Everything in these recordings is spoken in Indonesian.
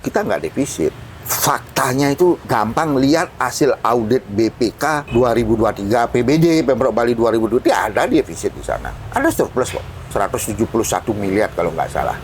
kita nggak defisit. Faktanya itu gampang, lihat hasil audit BPK 2023 APBD Pemprov Bali 2023 ada defisit di sana. Ada surplus kok. 171 miliar kalau nggak salah.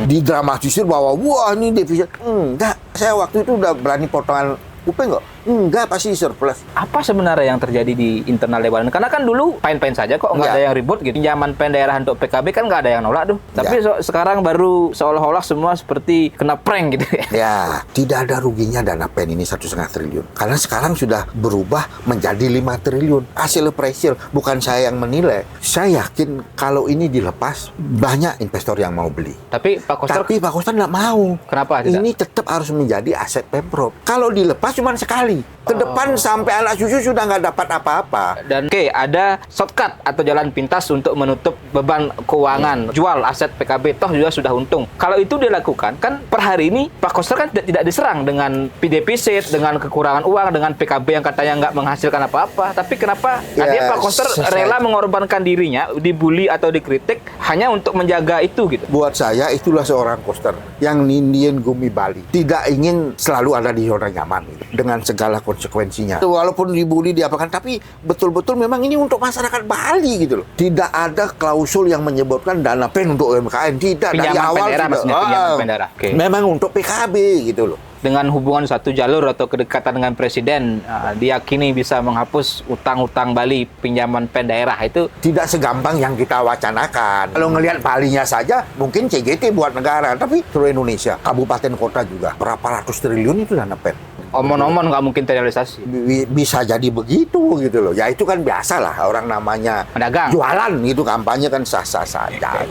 Didramatisir bahwa wah ini defisit. Enggak, saya waktu itu udah berani potongan kuping kok. Enggak, pasti surplus. Apa sebenarnya yang terjadi di internal Dewan? Karena kan dulu pain-pain saja kok, nggak ada yang ribut gitu. Pinjaman pen daerah untuk PKB kan nggak ada yang nolak tuh. Tapi sekarang baru seolah-olah semua seperti kena prank gitu ya. Ya, tidak ada ruginya dana pen ini 1,5 triliun. Karena sekarang sudah berubah menjadi 5 triliun. Hasil appraisal, bukan saya yang menilai. Saya yakin kalau ini dilepas, banyak investor yang mau beli. Tapi Pak Koster nggak mau. Kenapa tidak? Ini tetap harus menjadi aset Pemprov. Kalau dilepas cuma sekali. Ke depan sampai anak cucu sudah nggak dapat apa-apa. Dan ada shortcut atau jalan pintas untuk menutup beban keuangan. Jual aset PKB, toh juga sudah untung. Kalau itu dilakukan, kan per hari ini Pak Koster kan tidak diserang dengan defisit, dengan kekurangan uang, dengan PKB yang katanya nggak menghasilkan apa-apa. Tapi kenapa artinya Pak Koster rela mengorbankan dirinya, dibully atau dikritik, hanya untuk menjaga itu gitu? Buat saya, itulah seorang Koster yang nindien Gumi Bali. Tidak ingin selalu ada di zona nyaman gitu, dengan segala konsekuensinya. Walaupun dibully, diapakan, tapi betul-betul memang ini untuk masyarakat Bali gitu loh. Tidak ada klausul yang menyebutkan dana pen untuk UMKM. Tidak, pinjaman dari awal daerah, maksudnya pinjaman pen daerah. Memang untuk PKB gitu loh. Dengan hubungan satu jalur atau kedekatan dengan Presiden, diyakini bisa menghapus utang-utang Bali, pinjaman pen daerah itu. Tidak segampang yang kita wacanakan. Kalau ngelihat Balinya saja, mungkin CGT buat negara, tapi seluruh Indonesia, kabupaten kota juga, berapa ratus triliun itu dana pen. Omon-omon nggak mungkin terrealisasi. Bisa jadi begitu gitu loh. Ya itu kan biasa lah, orang namanya pedagang. Jualan gitu, kampanye kan sah-sah saja.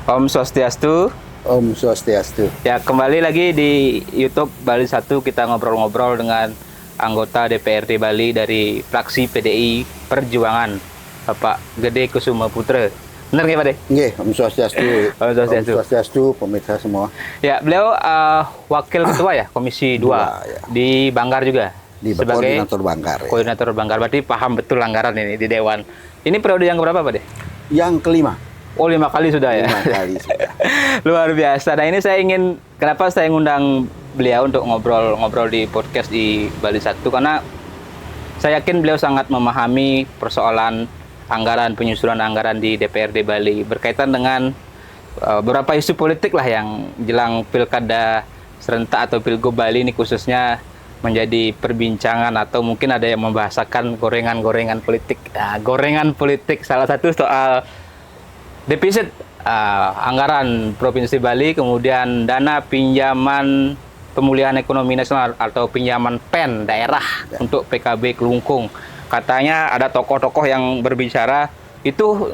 Om Swastiastu. Om Swastiastu. Ya, kembali lagi di YouTube Bali 1, kita ngobrol-ngobrol dengan anggota DPRD Bali dari fraksi PDI Perjuangan, Bapak Gede Kusuma Putra. Benar nggak Pak De? Nggih, Om Swastiastu. Om Swastiastu. Om Swastiastu, pemirsa semua. Ya, beliau wakil ketua ya, Komisi 2 ya. Di Banggar juga. Sebagai koordinator Banggar. Ya. Koordinator Banggar, berarti paham betul anggaran ini di Dewan. Ini periode yang keberapa Pak De? Yang kelima. Oh, 5 kali sudah ya? 5 kali sudah. Luar biasa. Nah, ini kenapa saya ngundang beliau untuk ngobrol di podcast di Bali 1, karena saya yakin beliau sangat memahami persoalan anggaran, penyusunan anggaran di DPRD Bali berkaitan dengan beberapa isu politik lah yang jelang pilkada serentak atau pilgub Bali ini khususnya menjadi perbincangan, atau mungkin ada yang membahasakan gorengan-gorengan politik. Nah, gorengan politik salah satu soal defisit anggaran Provinsi Bali, kemudian dana pinjaman pemulihan ekonomi nasional atau pinjaman pen daerah untuk PKB Kelungkung. Katanya ada tokoh-tokoh yang berbicara itu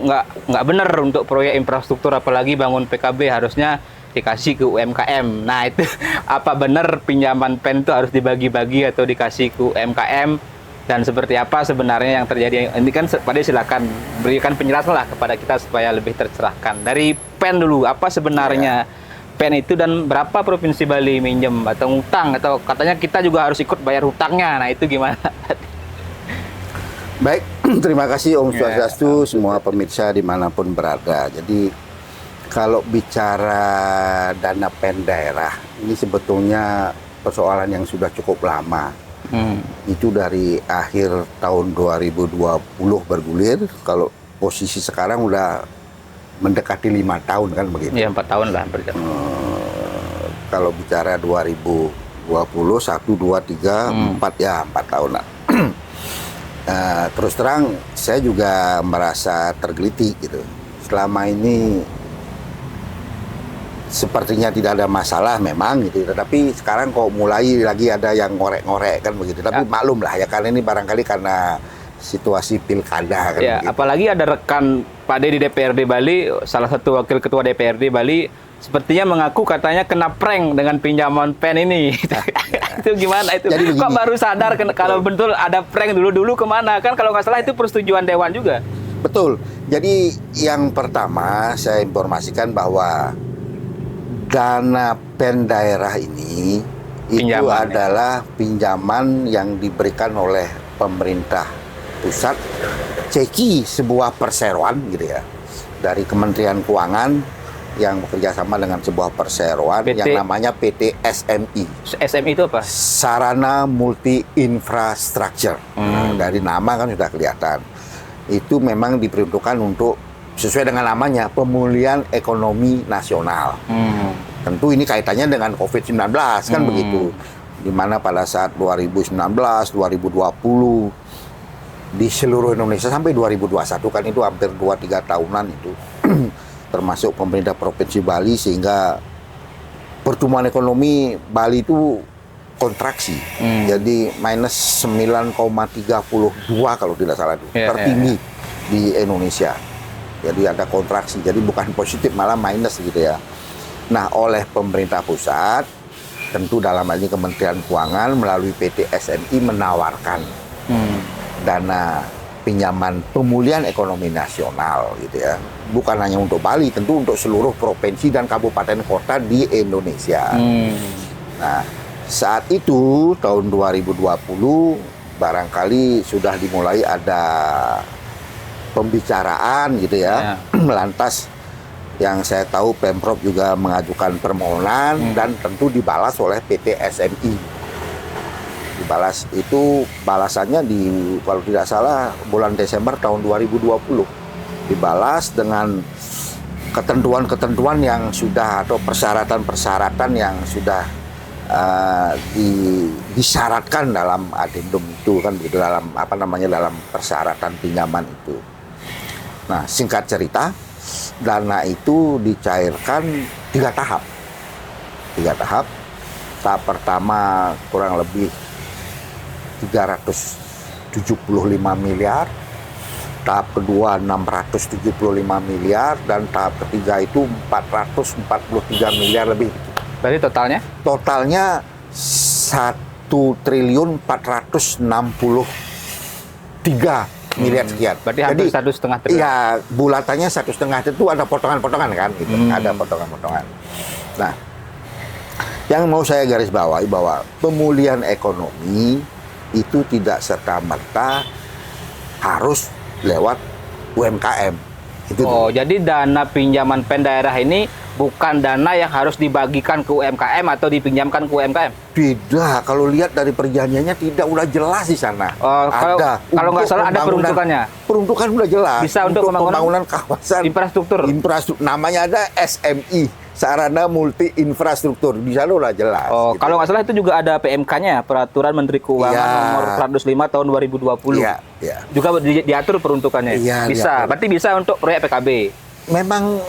nggak benar untuk proyek infrastruktur, apalagi bangun PKB harusnya dikasih ke UMKM. Nah itu apa benar pinjaman pen itu harus dibagi-bagi atau dikasih ke UMKM, dan seperti apa sebenarnya yang terjadi? Ini kan Pak De silakan berikan penjelasan lah kepada kita supaya lebih tercerahkan. Dari pen dulu, apa sebenarnya pen itu dan berapa Provinsi Bali minjem atau ngutang, atau katanya kita juga harus ikut bayar hutangnya. Nah itu gimana? Baik, terima kasih Om Swastiastu, semua pemirsa dimanapun berada. Jadi kalau bicara dana pen daerah, ini sebetulnya persoalan yang sudah cukup lama. Itu dari akhir tahun 2020 bergulir, kalau posisi sekarang udah mendekati 5 tahun kan begitu. Iya, 4 tahun lah berjalan. Kalau bicara 2020, 1, 2, 3, 4, ya 4 tahun lah. Terus terang saya juga merasa tergelitik gitu. Selama ini sepertinya tidak ada masalah memang gitu, tetapi sekarang kok mulai lagi ada yang ngorek-ngorek kan begitu. Tapi maklum lah ya, karena ini barangkali karena situasi pilkada kan ya, begitu. Apalagi ada rekan Pak De di DPRD Bali, salah satu wakil ketua DPRD Bali, sepertinya mengaku katanya kena prank dengan pinjaman pen ini. Itu gimana itu? Jadi kok baru sadar kalau betul ada prank, dulu kemana? Kan kalau nggak salah itu persetujuan Dewan juga. Betul. Jadi yang pertama saya informasikan bahwa dana pen daerah ini itu adalah pinjaman yang diberikan oleh pemerintah pusat ceki sebuah perseroan gitu ya dari Kementerian Keuangan yang bekerja sama dengan sebuah perseroan yang namanya PT SMI. SMI itu apa? Sarana Multi Infrastructure. Dari nama kan sudah kelihatan. Itu memang diperuntukkan untuk sesuai dengan namanya pemulihan ekonomi nasional. Tentu ini kaitannya dengan COVID-19 kan begitu. Di mana pada saat 2019, 2020 di seluruh Indonesia sampai 2021 kan itu hampir 2-3 tahunan itu termasuk pemerintah Provinsi Bali sehingga pertumbuhan ekonomi Bali itu kontraksi. Jadi minus 9,32 kalau tidak salah itu. Tertinggi di Indonesia. Jadi ada kontraksi. Jadi bukan positif malah minus gitu ya. Nah, oleh pemerintah pusat tentu dalam hal ini Kementerian Keuangan melalui PT SMI menawarkan dana pinjaman pemulihan ekonomi nasional gitu ya. Bukan hanya untuk Bali, tentu untuk seluruh provinsi dan kabupaten kota di Indonesia. Nah, saat itu tahun 2020 barangkali sudah dimulai ada pembicaraan gitu ya. Lantas yang saya tahu Pemprov juga mengajukan permohonan dan tentu dibalas oleh PT SMI. Dibalas itu balasannya kalau tidak salah bulan Desember tahun 2020 dibalas dengan ketentuan-ketentuan yang sudah atau persyaratan-persyaratan yang sudah disyaratkan dalam adendum itu kan begitu dalam dalam persyaratan pinjaman itu. Nah, singkat cerita dana itu dicairkan 3 tahap. Tahap pertama kurang lebih 375 miliar, tahap kedua 675 miliar, dan tahap ketiga itu 443 miliar lebih. Berarti totalnya? Totalnya 1.463 miliar sekian. Berarti hampir 1,5 triliun. Iya, bulatannya 1,5 itu ada potongan-potongan kan gitu. Ada potongan-potongan. Nah, yang mau saya garis bawahi bahwa pemulihan ekonomi itu tidak serta-merta harus lewat UMKM. Jadi dana pinjaman pendaerah ini bukan dana yang harus dibagikan ke UMKM atau dipinjamkan ke UMKM? Tidak, kalau lihat dari perjanjiannya tidak udah jelas di sana. Kalau nggak salah ada peruntukannya. Peruntukan udah jelas. Bisa untuk pembangunan kawasan infrastruktur. Namanya ada SMI, Sarana Multi Infrastruktur. Di sana udah jelas. Gitu. Kalau nggak salah itu juga ada PMK-nya, Peraturan Menteri Keuangan nomor 105 tahun 2020. Iya. Juga diatur peruntukannya. Bisa. Diatur. Berarti bisa untuk proyek PKB. Memang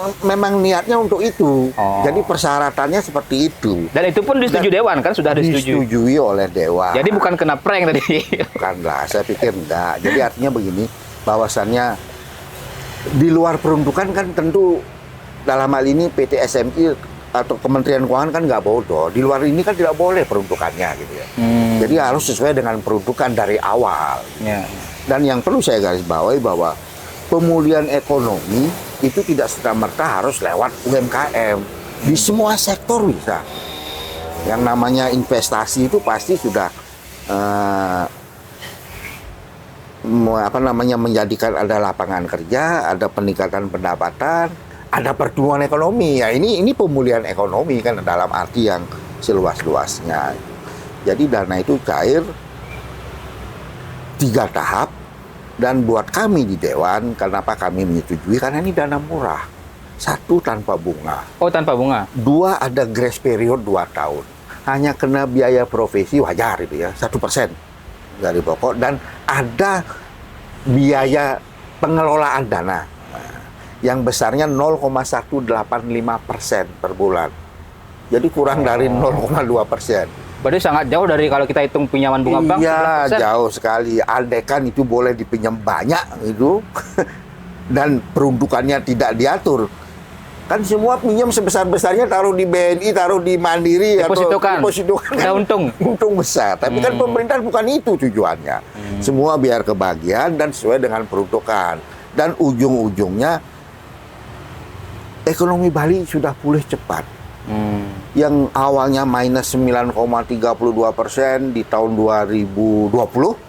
niatnya untuk itu. Jadi persyaratannya seperti itu. Dan itu pun disetujui Dewan kan, sudah disetujui oleh Dewan. Jadi bukan kena prank tadi. Bukanlah, saya pikir enggak. Jadi artinya begini, bahwasannya di luar peruntukan kan tentu dalam hal ini PT SMI atau Kementerian Keuangan kan nggak bodoh. Di luar ini kan tidak boleh peruntukannya gitu ya. Jadi harus sesuai dengan peruntukan dari awal. Dan yang perlu saya garis bawahi bahwa pemulihan ekonomi itu tidak serta-merta harus lewat UMKM. Di semua sektor bisa. Yang namanya investasi itu pasti sudah menjadikan ada lapangan kerja, ada peningkatan pendapatan, ada pertumbuhan ekonomi. Ya ini pemulihan ekonomi kan dalam arti yang seluas-luasnya. Jadi dana itu cair 3 tahap. Dan buat kami di Dewan, kenapa kami menyetujui? Karena ini dana murah. 1, tanpa bunga. Tanpa bunga. 2, ada grace period 2 tahun. Hanya kena biaya profesi wajar itu ya, 1% dari pokok. Dan ada biaya pengelolaan dana yang besarnya 0,185% per bulan. Jadi kurang dari 0,2%. Berarti sangat jauh dari kalau kita hitung pinjaman bunga bank. Iya, jauh sekali. Aldekan itu boleh dipinjam banyak itu dan peruntukannya tidak diatur. Kan semua pinjam sebesar-besarnya taruh di BNI, taruh di Mandiri atau depositokan kan untung besar. Tapi kan pemerintah bukan itu tujuannya. Semua biar kebagian dan sesuai dengan peruntukan. Dan ujung-ujungnya ekonomi Bali sudah pulih cepat. Yang awalnya minus 9,32% di tahun 2020,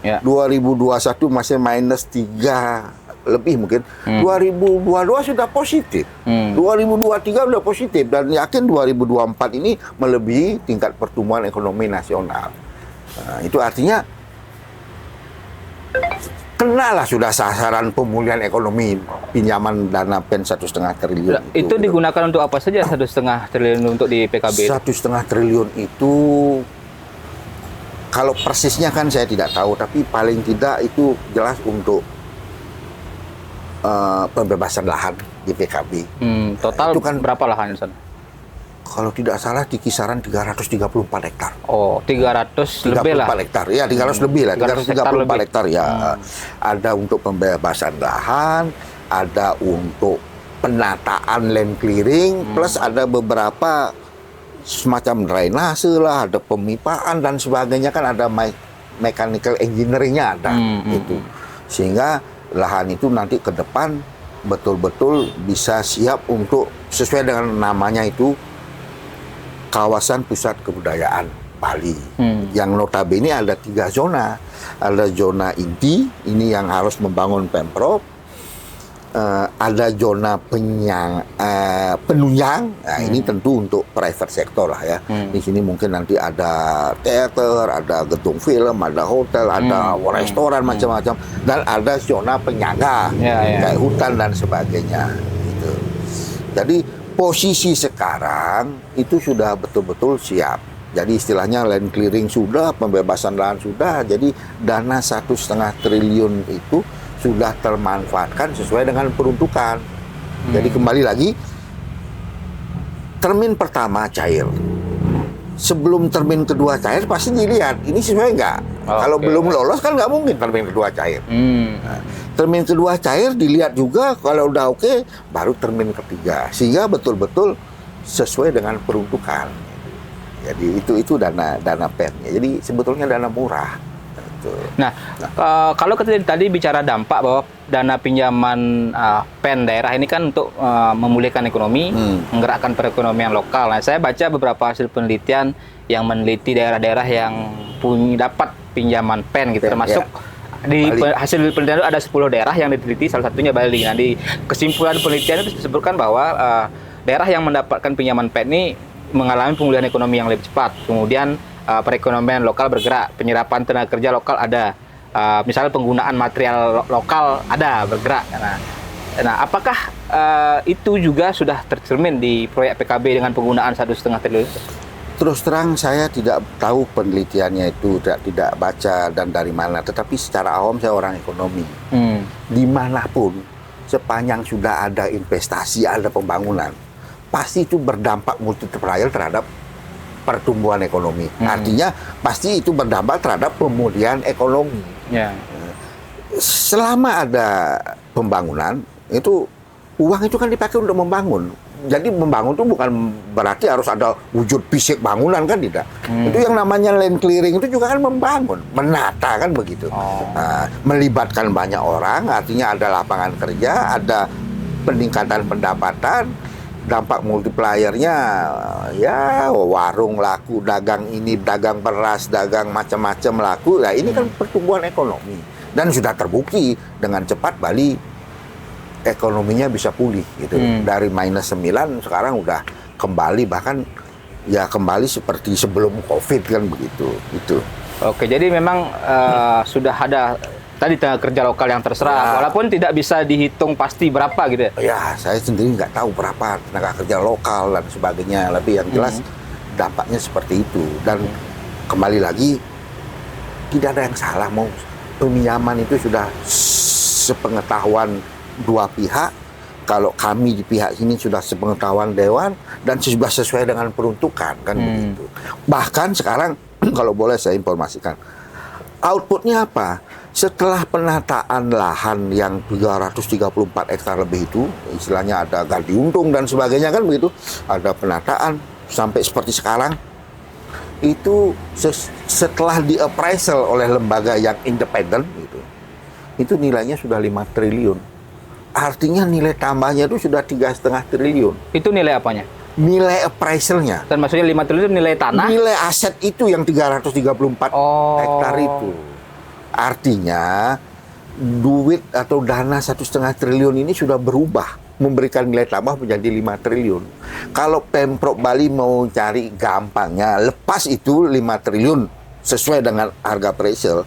Ya. 2021 masih minus 3 lebih mungkin. 2022 sudah positif. 2023 sudah positif dan yakin 2024 ini melebihi tingkat pertumbuhan ekonomi nasional. Nah, itu artinya kenalah sudah sasaran pemulihan ekonomi pinjaman dana pen 1,5 triliun. Itu digunakan untuk apa saja 1,5 triliun untuk di PKB? 1,5 triliun itu kalau persisnya kan saya tidak tahu, tapi paling tidak itu jelas untuk pembebasan lahan di PKB. Total Itu kan- berapa lahan di sana? Kalau tidak salah di kisaran 334 hektar. Oh, 300 lebih lah. 34 hektar. Ya, 300 lebih lah. 300 334 hektar hektar ya. Ada untuk pembebasan lahan, ada untuk penataan land clearing, plus ada beberapa semacam drainase lah, ada pemipaan dan sebagainya, kan ada mechanical engineering-nya ada itu. Sehingga lahan itu nanti ke depan betul-betul bisa siap untuk sesuai dengan namanya itu kawasan pusat kebudayaan Bali. Yang notabene ada 3 zona. Ada zona inti, ini yang harus membangun Pemprov. Ada zona penunjang. Nah, ini tentu untuk private sector lah ya. Di sini mungkin nanti ada teater, ada gedung film, ada hotel, ada restoran macam-macam, dan ada zona penyangga kayak hutan dan sebagainya. Gitu. Jadi posisi sekarang itu sudah betul-betul siap. Jadi istilahnya land clearing sudah, pembebasan lahan sudah. Jadi dana 1,5 triliun itu sudah termanfaatkan sesuai dengan peruntukan. Jadi kembali lagi, termin pertama cair. Sebelum termin kedua cair pasti dilihat ini sesuai nggak. Kalau belum lolos kan nggak mungkin termin kedua cair. Nah, termin kedua cair dilihat juga, kalau udah oke, baru termin ketiga. Sehingga betul-betul sesuai dengan peruntukan. Jadi itu dana PEN-nya. Jadi sebetulnya dana murah. Nah, kalau tadi bicara dampak bahwa dana pinjaman PEN daerah ini kan untuk memulihkan ekonomi, menggerakkan perekonomian lokal. Nah, saya baca beberapa hasil penelitian yang meneliti daerah-daerah yang dapat pinjaman PEN gitu, termasuk di hasil penelitian itu ada 10 daerah yang diteliti, salah satunya Bali. Nah, di kesimpulan penelitian itu disebutkan bahwa daerah yang mendapatkan pinjaman PEN ini mengalami pemulihan ekonomi yang lebih cepat. Kemudian perekonomian lokal bergerak, penyerapan tenaga kerja lokal ada, misalnya penggunaan material lokal ada bergerak. Nah, apakah itu juga sudah tercermin di proyek PKB dengan penggunaan 1,5 triliun? Terus terang saya tidak tahu penelitiannya itu, tidak baca dan dari mana. Tetapi secara awam saya orang ekonomi. Dimanapun, sepanjang sudah ada investasi, ada pembangunan, pasti itu berdampak multiplier terhadap pertumbuhan ekonomi. Artinya pasti itu berdampak terhadap pemulihan ekonomi. Selama ada pembangunan, itu uang itu kan dipakai untuk membangun. Jadi membangun itu bukan berarti harus ada wujud fisik bangunan, kan tidak. Itu yang namanya land clearing itu juga kan membangun, menata, kan begitu. Nah, melibatkan banyak orang, artinya ada lapangan kerja, ada peningkatan pendapatan. Dampak multipliernya ya warung laku, dagang ini, dagang beras, dagang macam-macam laku. Nah, ini kan pertumbuhan ekonomi dan sudah terbukti dengan cepat Bali ekonominya bisa pulih gitu. Dari minus 9 sekarang udah kembali, bahkan ya kembali seperti sebelum Covid, kan begitu. Itu. Oke, jadi memang sudah ada tadi tenaga kerja lokal yang terserah, walaupun tidak bisa dihitung pasti berapa gitu ya? Ya, saya sendiri nggak tahu berapa tenaga kerja lokal dan sebagainya. Tapi yang jelas dampaknya seperti itu. Dan kembali lagi, tidak ada yang salah. Mau peminjaman itu sudah sepengetahuan dua pihak. Kalau kami di pihak sini sudah sepengetahuan dewan dan sudah sesuai dengan peruntukan, kan begitu. Bahkan sekarang, kalau boleh saya informasikan, outputnya apa? Setelah penataan lahan yang 334 hektar lebih itu, istilahnya ada ganti untung dan sebagainya, kan begitu, ada penataan sampai seperti sekarang, itu setelah di appraisal oleh lembaga yang independen itu nilainya sudah 5 triliun. Artinya nilai tambahnya itu sudah 3,5 triliun. Itu nilai apanya? nilai appraisalnya. Dan maksudnya 5 triliun nilai tanah? Nilai aset itu yang 334 hektar itu. Artinya duit atau dana 1,5 triliun ini sudah berubah, memberikan nilai tambah menjadi 5 triliun. Kalau Pemprov Bali mau cari gampangnya, lepas itu 5 triliun sesuai dengan harga appraisal,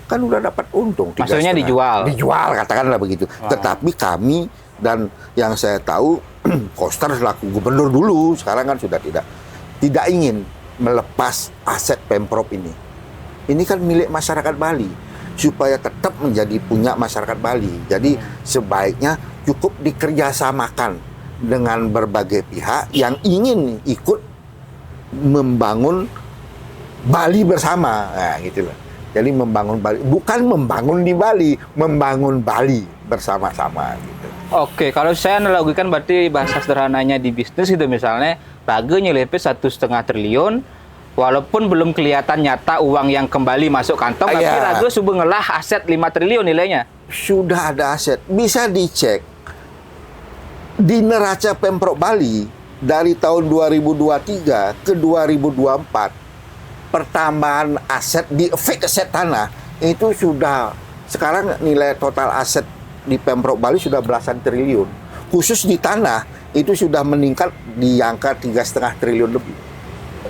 kan udah dapat untung. Maksudnya dijual? Dijual, katakanlah begitu. Tetapi kami, dan yang saya tahu, Koster selaku gubernur dulu, sekarang kan sudah tidak ingin melepas aset Pemprov ini. Ini kan milik masyarakat Bali, supaya tetap menjadi punya masyarakat Bali. Jadi sebaiknya cukup dikerjasamakan dengan berbagai pihak yang ingin ikut membangun Bali bersama. Nah, gitu loh. Jadi membangun Bali, bukan membangun di Bali, membangun Bali bersama-sama gitu. Oke, kalau saya analogikan berarti bahasa sederhananya di bisnis itu misalnya Raga nyelipin 1,5 triliun, walaupun belum kelihatan nyata uang yang kembali masuk kantong, tapi Raga sudah ngelah aset 5 triliun nilainya. Sudah ada aset, bisa dicek di neraca Pemprov Bali dari tahun 2023 ke 2024. Pertambahan aset di efek aset tanah itu sudah, sekarang nilai total aset di Pemprov Bali sudah belasan triliun. Khusus di tanah itu sudah meningkat di angka 3,5 triliun lebih.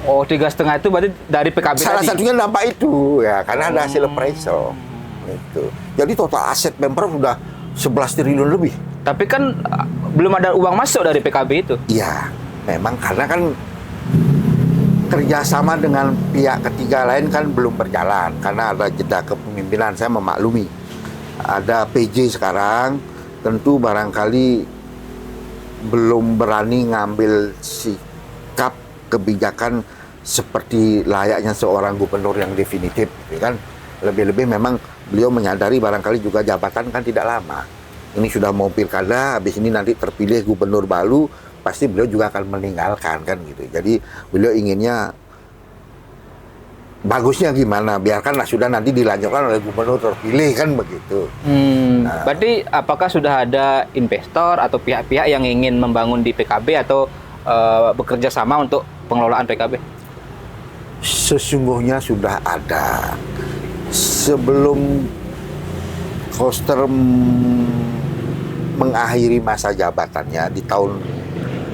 Oh, 3,5 itu berarti dari PKB Salah tadi? Satunya nampak itu ya, karena ada hasil appraisal. Gitu. Jadi total aset Pemprov sudah 11 triliun lebih. Tapi kan belum ada uang masuk dari PKB itu. Iya, memang karena kan kerjasama dengan pihak ketiga lain kan belum berjalan karena ada jeda kepemimpinan. Saya memaklumi ada PJ sekarang, tentu barangkali belum berani ngambil sikap kebijakan seperti layaknya seorang gubernur yang definitif, ya kan. Lebih-lebih memang beliau menyadari barangkali juga jabatan kan tidak lama. Ini sudah mau pilkada, habis ini nanti terpilih gubernur baru, pasti beliau juga akan meninggalkan kan gitu. Jadi beliau inginnya bagusnya gimana, biarkanlah sudah nanti dilanjutkan oleh gubernur terpilih kan begitu. Nah, berarti apakah sudah ada investor atau pihak-pihak yang ingin membangun di PKB atau bekerja sama untuk pengelolaan PKB? Sesungguhnya sudah ada. Sebelum Koster mengakhiri masa jabatannya di tahun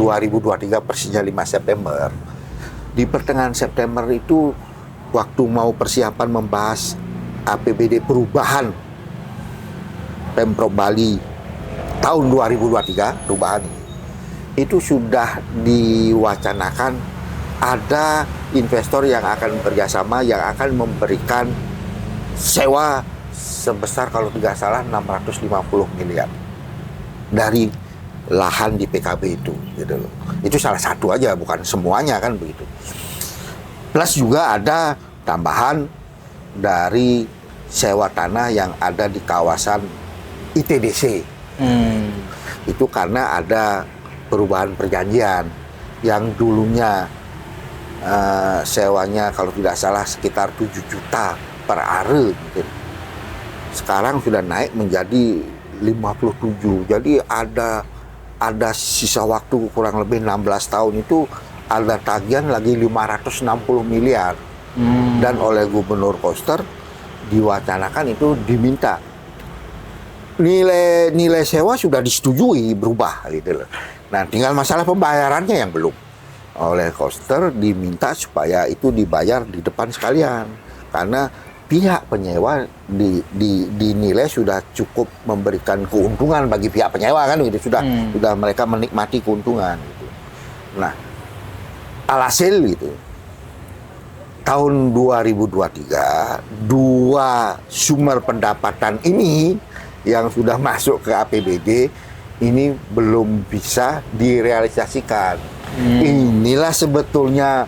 2023 persisnya 5 September. Di pertengahan September itu waktu mau persiapan membahas APBD perubahan Pemprov Bali tahun 2023, perubahan itu sudah diwacanakan ada investor yang akan bekerjasama yang akan memberikan sewa sebesar kalau tidak salah 650 miliar dari lahan di PKB itu, gitu loh. Itu salah satu aja, bukan semuanya kan begitu. Plus juga ada tambahan dari sewa tanah yang ada di kawasan ITDC. Itu karena ada perubahan perjanjian yang dulunya sewanya kalau tidak salah sekitar 7 juta per are gitu. Sekarang sudah naik menjadi 57. Jadi ada sisa waktu kurang lebih 16 tahun itu ada tagihan lagi 560 miliar. Dan oleh Gubernur Koster diwacanakan itu diminta nilai sewa sudah disetujui berubah gitu loh. Nah, tinggal masalah pembayarannya yang belum. Oleh Koster diminta supaya itu dibayar di depan sekalian karena pihak penyewa dinilai sudah cukup memberikan keuntungan bagi pihak penyewa kan gitu, sudah mereka menikmati keuntungan gitu. Nah, alhasil gitu tahun 2023 dua sumber pendapatan ini yang sudah masuk ke APBD ini belum bisa direalisasikan. Inilah sebetulnya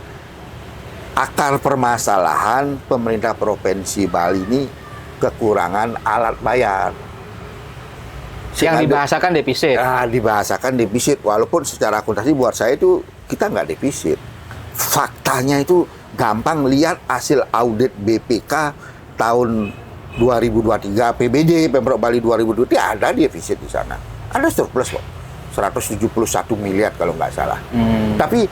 akar permasalahan pemerintah Provinsi Bali ini, kekurangan alat bayar. Yang dibahasakan defisit. Dibahasakan defisit, walaupun secara akuntansi buat saya itu kita nggak defisit. Faktanya itu gampang, lihat hasil audit BPK tahun 2023 PBD Pemprov Bali 2023 ada defisit di sana. Ada surplus kok. 171 miliar kalau nggak salah. Tapi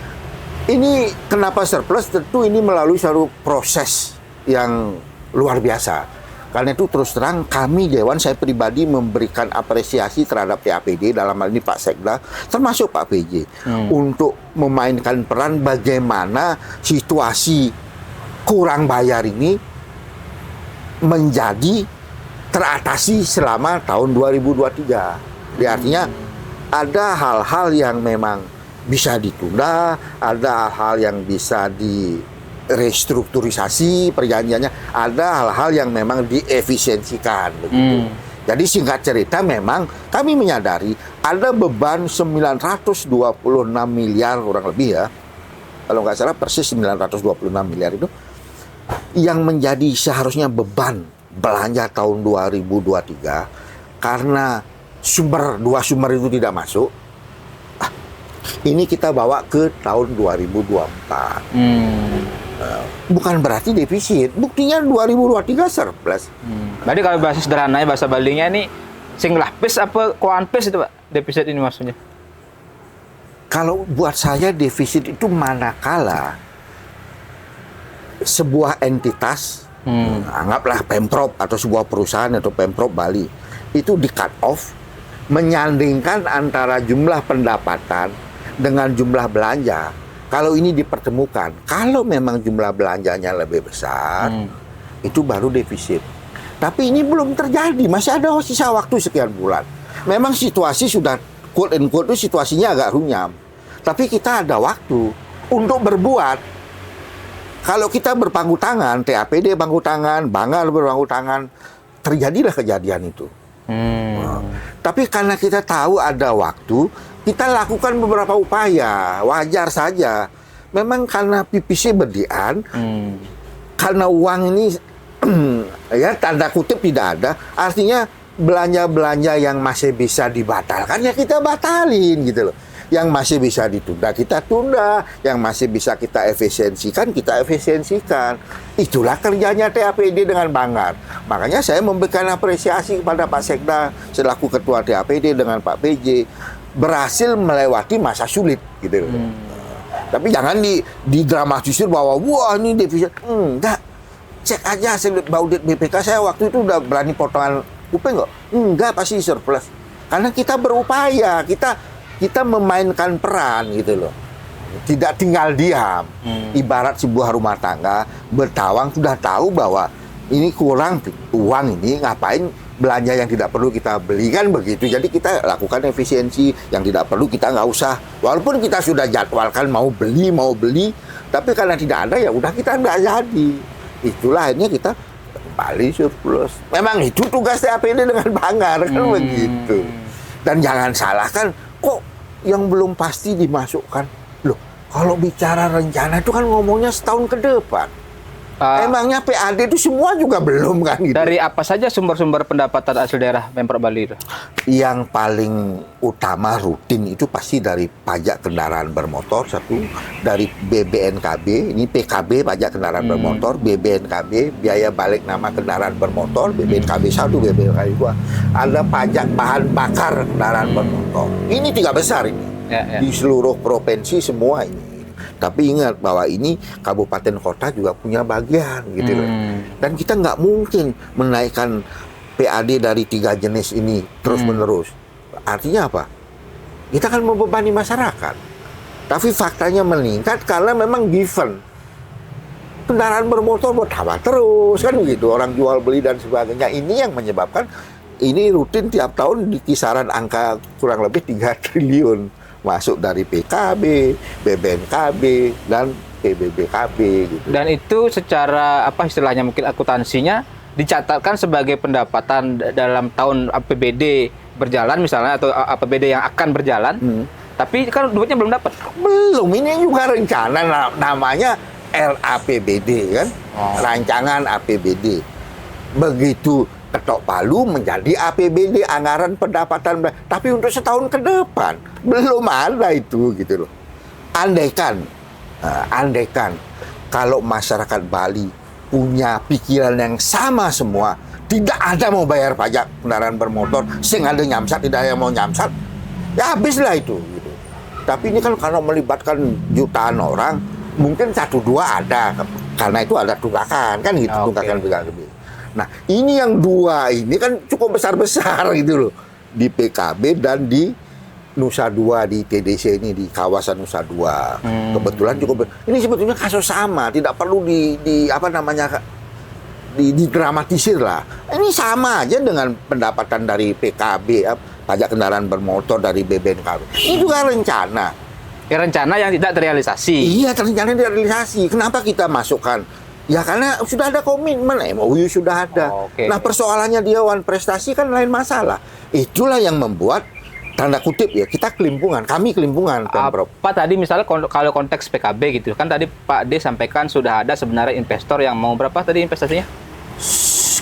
ini kenapa surplus? Tentu ini melalui suatu proses yang luar biasa. Karena itu terus terang kami Dewan, saya pribadi memberikan apresiasi terhadap TAPD, dalam hal ini Pak Sekda, termasuk Pak PJ, untuk memainkan peran bagaimana situasi kurang bayar ini menjadi teratasi selama tahun 2023. Artinya ada hal-hal yang memang bisa ditunda, ada hal-hal yang bisa restrukturisasi perjanjiannya, ada hal-hal yang memang diefisiensikan begitu. Jadi singkat cerita memang kami menyadari ada beban 926 miliar kurang lebih ya. Kalau nggak salah persis 926 miliar itu yang menjadi seharusnya beban belanja tahun 2023 karena dua sumber itu tidak masuk. Ini kita bawa ke tahun 2024. Bukan berarti defisit. Buktinya 2023 surplus. Berarti kalau bahasa sederhananya, bahasa Balinya ini sing lapis apa koanpis itu Pak? Defisit ini maksudnya? Kalau buat saya defisit itu manakala sebuah entitas, anggaplah Pemprov atau sebuah perusahaan atau Pemprov Bali, itu di cut off, menyandingkan antara jumlah pendapatan dengan jumlah belanja. Kalau ini dipertemukan, kalau memang jumlah belanjanya lebih besar, itu baru defisit. Tapi ini belum terjadi, masih ada sisa waktu sekian bulan. Memang situasi sudah quote and quote itu situasinya agak runyam. Tapi kita ada waktu untuk berbuat. Kalau kita berpangku tangan, TAPD pangku tangan, Banggar berpangku tangan, terjadilah kejadian itu. Tapi karena kita tahu ada waktu, kita lakukan beberapa upaya, wajar saja. Memang karena PPC berdian, karena uang ini ya tanda kutip tidak ada, artinya belanja-belanja yang masih bisa dibatalkan ya kita batalin gitu loh. Yang masih bisa ditunda kita tunda, yang masih bisa kita efisiensikan kita efisiensikan. Itulah kerjanya TAPD dengan Banggar. Makanya saya memberikan apresiasi kepada Pak Sekda selaku ketua TAPD dengan Pak PJ berhasil melewati masa sulit gitu loh. Tapi jangan didramatisir bahwa wah ini defisit. Enggak. Cek aja hasil audit BPK saya waktu itu udah berani potongan UP enggak? Enggak, pasti surplus. Karena kita berupaya, kita memainkan peran gitu loh. Tidak tinggal diam. Ibarat sebuah rumah tangga bertawang sudah tahu bahwa ini kurang uang ini, ngapain belanja yang tidak perlu kita beli kan begitu. Jadi kita lakukan efisiensi, yang tidak perlu kita nggak usah. Walaupun kita sudah jadwalkan mau beli, tapi karena tidak ada ya udah kita nggak jadi. Itulah akhirnya kita kembali surplus. Memang itu tugas TAPD dengan Banggar kan begitu. Dan jangan salahkan kok yang belum pasti dimasukkan. Loh, kalau bicara rencana itu kan ngomongnya setahun ke depan. Emangnya PAD itu semua juga belum kan gitu. Dari apa saja sumber-sumber pendapatan asli daerah Pemprov Bali itu? Yang paling utama rutin itu pasti dari pajak kendaraan bermotor satu, dari BBNKB, ini PKB pajak kendaraan bermotor, BBNKB biaya balik nama kendaraan bermotor, BBNKB 1, BBNKB 2. Ada pajak bahan bakar kendaraan bermotor. Ini 3 besar ini. Di seluruh provinsi semua ini. Tapi ingat bahwa ini kabupaten kota juga punya bagian gitu loh. Dan kita nggak mungkin menaikkan PAD dari 3 jenis ini terus menerus. Artinya apa? Kita kan membebani masyarakat. Tapi faktanya meningkat karena memang given kendaraan bermotor bertambah terus kan begitu. Orang jual beli dan sebagainya. Ini yang menyebabkan ini rutin tiap tahun di kisaran angka kurang lebih 3 triliun. Masuk dari PKB, BBNKB, dan PBBKB gitu. Dan itu secara apa istilahnya mungkin akuntansinya dicatatkan sebagai pendapatan dalam tahun APBD berjalan misalnya atau APBD yang akan berjalan. Tapi kan duitnya belum dapat. Belum, ini juga rencana namanya RAPBD kan. Rancangan APBD. Begitu ketok palu menjadi APBD, anggaran pendapatan, tapi untuk setahun ke depan belum ada itu gitu loh. Andaikan kalau masyarakat Bali punya pikiran yang sama semua, tidak ada mau bayar pajak kendaraan bermotor, sing ada nyamsat, tidak ada yang mau nyamsat, ya habislah itu. Gitu. Tapi ini kan karena melibatkan jutaan orang, mungkin 1-2 ada, karena itu ada tunggakan kan gitu, tunggakan juga lebih. Nah ini yang 2 ini kan cukup besar-besar gitu loh, di PKB dan di Nusa Dua, di TDC ini, di kawasan Nusa Dua. Kebetulan cukup ini sebetulnya kasus sama, tidak perlu didramatisir lah. Ini sama aja dengan pendapatan dari PKB, pajak kendaraan bermotor dari BBNKB. Ini juga rencana. Ya, rencana yang tidak terrealisasi. Iya, rencana tidak terrealisasi. Kenapa kita masukkan? Ya karena sudah ada komitmen, MOU sudah ada. Nah persoalannya dia Dewan Prestasi kan lain masalah. Itulah yang membuat tanda kutip ya, kita kelimpungan, kami kelimpungan Pemprov. Apa tadi misalnya kalau konteks PKB gitu kan, tadi Pak D sampaikan sudah ada sebenarnya investor yang mau berapa tadi investasinya?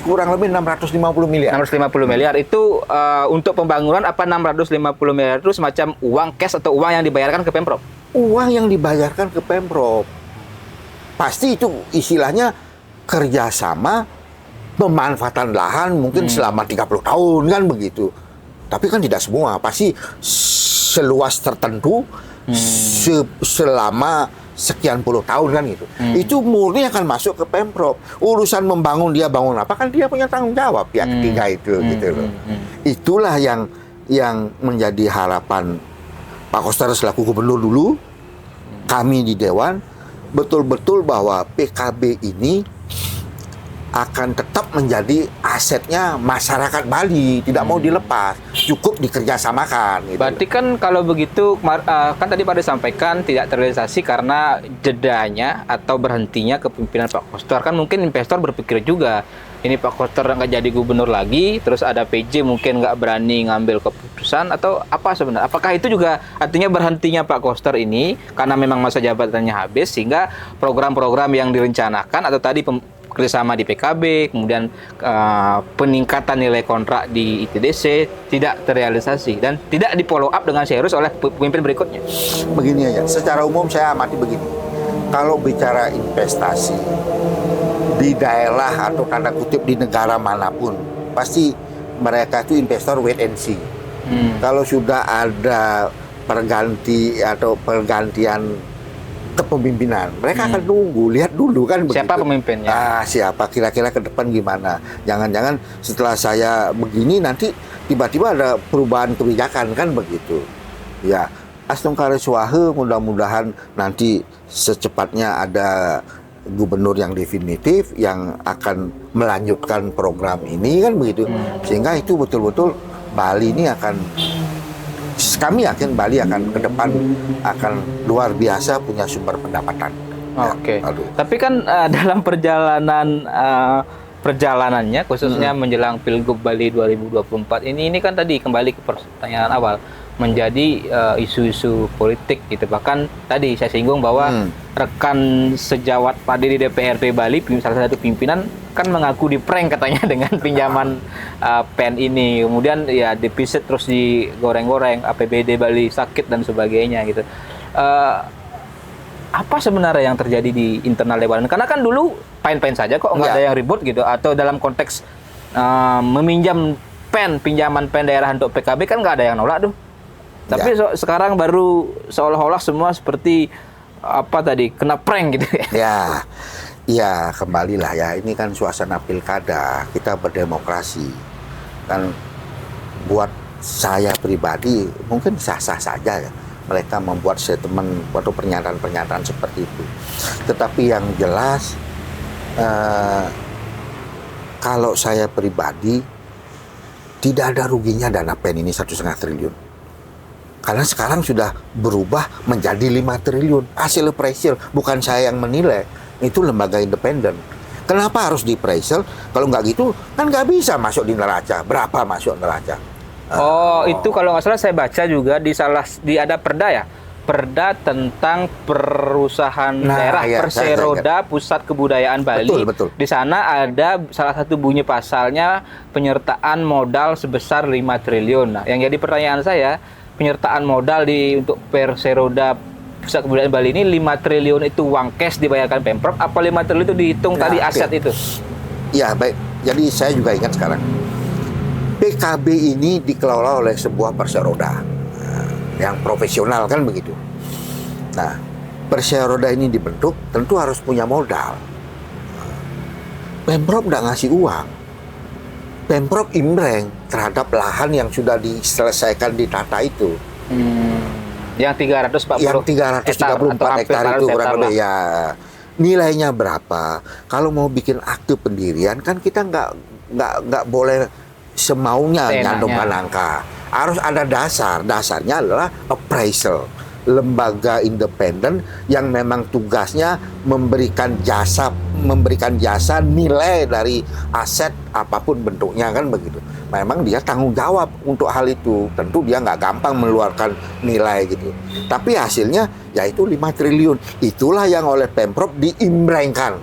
Kurang lebih 650 miliar. 650 miliar itu untuk pembangunan, apa 650 miliar itu semacam uang cash atau uang yang dibayarkan ke Pemprov? Uang yang dibayarkan ke Pemprov. Pasti itu istilahnya kerjasama pemanfaatan lahan mungkin selama 30 tahun kan begitu. Tapi kan tidak semua, pasti seluas tertentu selama sekian puluh tahun kan gitu. Itu murni akan masuk ke Pemprov. Urusan membangun, dia bangun apa kan dia punya tanggung jawab pihak ketiga itu gitu loh. Itulah yang menjadi harapan Pak Koster selaku gubernur dulu, kami di Dewan, betul-betul bahwa PKB ini akan tetap menjadi asetnya masyarakat Bali, tidak mau dilepas, cukup dikerjasamakan. Gitu. Berarti kan kalau begitu, kan tadi Pak sampaikan tidak terrealisasi karena jedanya atau berhentinya kepemimpinan Pak Koster. Kan mungkin investor berpikir juga, ini Pak Koster nggak jadi gubernur lagi, terus ada PJ mungkin nggak berani ngambil keputusan, atau apa sebenarnya? Apakah itu juga artinya berhentinya Pak Koster ini karena memang masa jabatannya habis, sehingga program-program yang direncanakan atau tadi kerjasama di PKB, kemudian peningkatan nilai kontrak di ITDC tidak terrealisasi dan tidak di follow up dengan serius oleh pemimpin berikutnya? Begini aja, secara umum saya amati begini, kalau bicara investasi di daerah atau tanda kutip di negara manapun, pasti mereka itu investor wait and see. Kalau sudah ada pergantian kepemimpinan, mereka akan nunggu, lihat dulu kan begitu. Siapa pemimpinnya? Siapa kira-kira ke depan gimana? Jangan-jangan setelah saya begini nanti tiba-tiba ada perubahan kebijakan kan begitu. Ya, Astungkare Swahe, mudah-mudahan nanti secepatnya ada gubernur yang definitif yang akan melanjutkan program ini kan begitu. Sehingga itu betul-betul Bali ini kami yakin Bali akan ke depan akan luar biasa punya sumber pendapatan. Oke. Tapi kan dalam perjalanannya khususnya menjelang Pilgub Bali 2024 ini kan tadi kembali ke pertanyaan awal, menjadi isu-isu politik gitu. Bahkan tadi saya singgung bahwa rekan sejawat Pak di DPRD Bali, salah satu pimpinan, kan mengaku di prank katanya dengan pinjaman pen ini. Kemudian ya defisit terus digoreng-goreng, APBD Bali sakit dan sebagainya gitu. Apa sebenarnya yang terjadi di internal Dewan? Karena kan dulu pain-pain saja kok, nggak ada yang ribut gitu. Atau dalam konteks meminjam pinjaman pen daerah untuk PKB kan nggak ada yang nolak tuh. Tapi sekarang baru seolah-olah semua seperti kena prank gitu ya. Ya kembalilah ya, ini kan suasana pilkada, kita berdemokrasi. Kan buat saya pribadi mungkin sah-sah saja ya mereka membuat statement atau pernyataan-pernyataan seperti itu. Tetapi yang jelas kalau saya pribadi tidak ada ruginya dana pen ini 1,5 triliun. Karena sekarang sudah berubah menjadi 5 triliun. Hasil appraisal, bukan saya yang menilai. Itu lembaga independen. Kenapa harus di appraisal? Kalau nggak gitu, kan nggak bisa masuk di neraca. Berapa masuk neraca? Itu kalau nggak salah saya baca juga di ada perda ya? Perda tentang perusahaan daerah, Perseroda Pusat Kebudayaan Bali. Betul. Di sana ada salah satu bunyi pasalnya penyertaan modal sebesar 5 triliun. Nah, yang jadi pertanyaan saya, penyertaan modal untuk Perseroda Pusat Kebudayaan Bali ini 5 triliun itu uang cash dibayarkan Pemprov, apa 5 triliun itu dihitung tadi aset itu? Ya baik, jadi saya juga ingat sekarang PKB ini dikelola oleh sebuah perseroda. yang profesional kan begitu. Nah, Perseroda ini dibentuk tentu harus punya modal. Pemprov nggak ngasih uang. Pemprov imbreng terhadap lahan yang sudah diselesaikan ditata itu. Yang 340 Yang 334 hektar itu kurang lebih ya. Nilainya berapa? Kalau mau bikin akte pendirian kan kita nggak boleh semaunya nyantumkan angka. Harus ada dasar. Dasarnya adalah appraisal, lembaga independen yang memang tugasnya memberikan jasa nilai dari aset apapun bentuknya kan begitu. Memang dia tanggung jawab untuk hal itu. Tentu dia nggak gampang mengeluarkan nilai gitu. Tapi hasilnya yaitu 5 triliun. Itulah yang oleh Pemprov diimbrengkan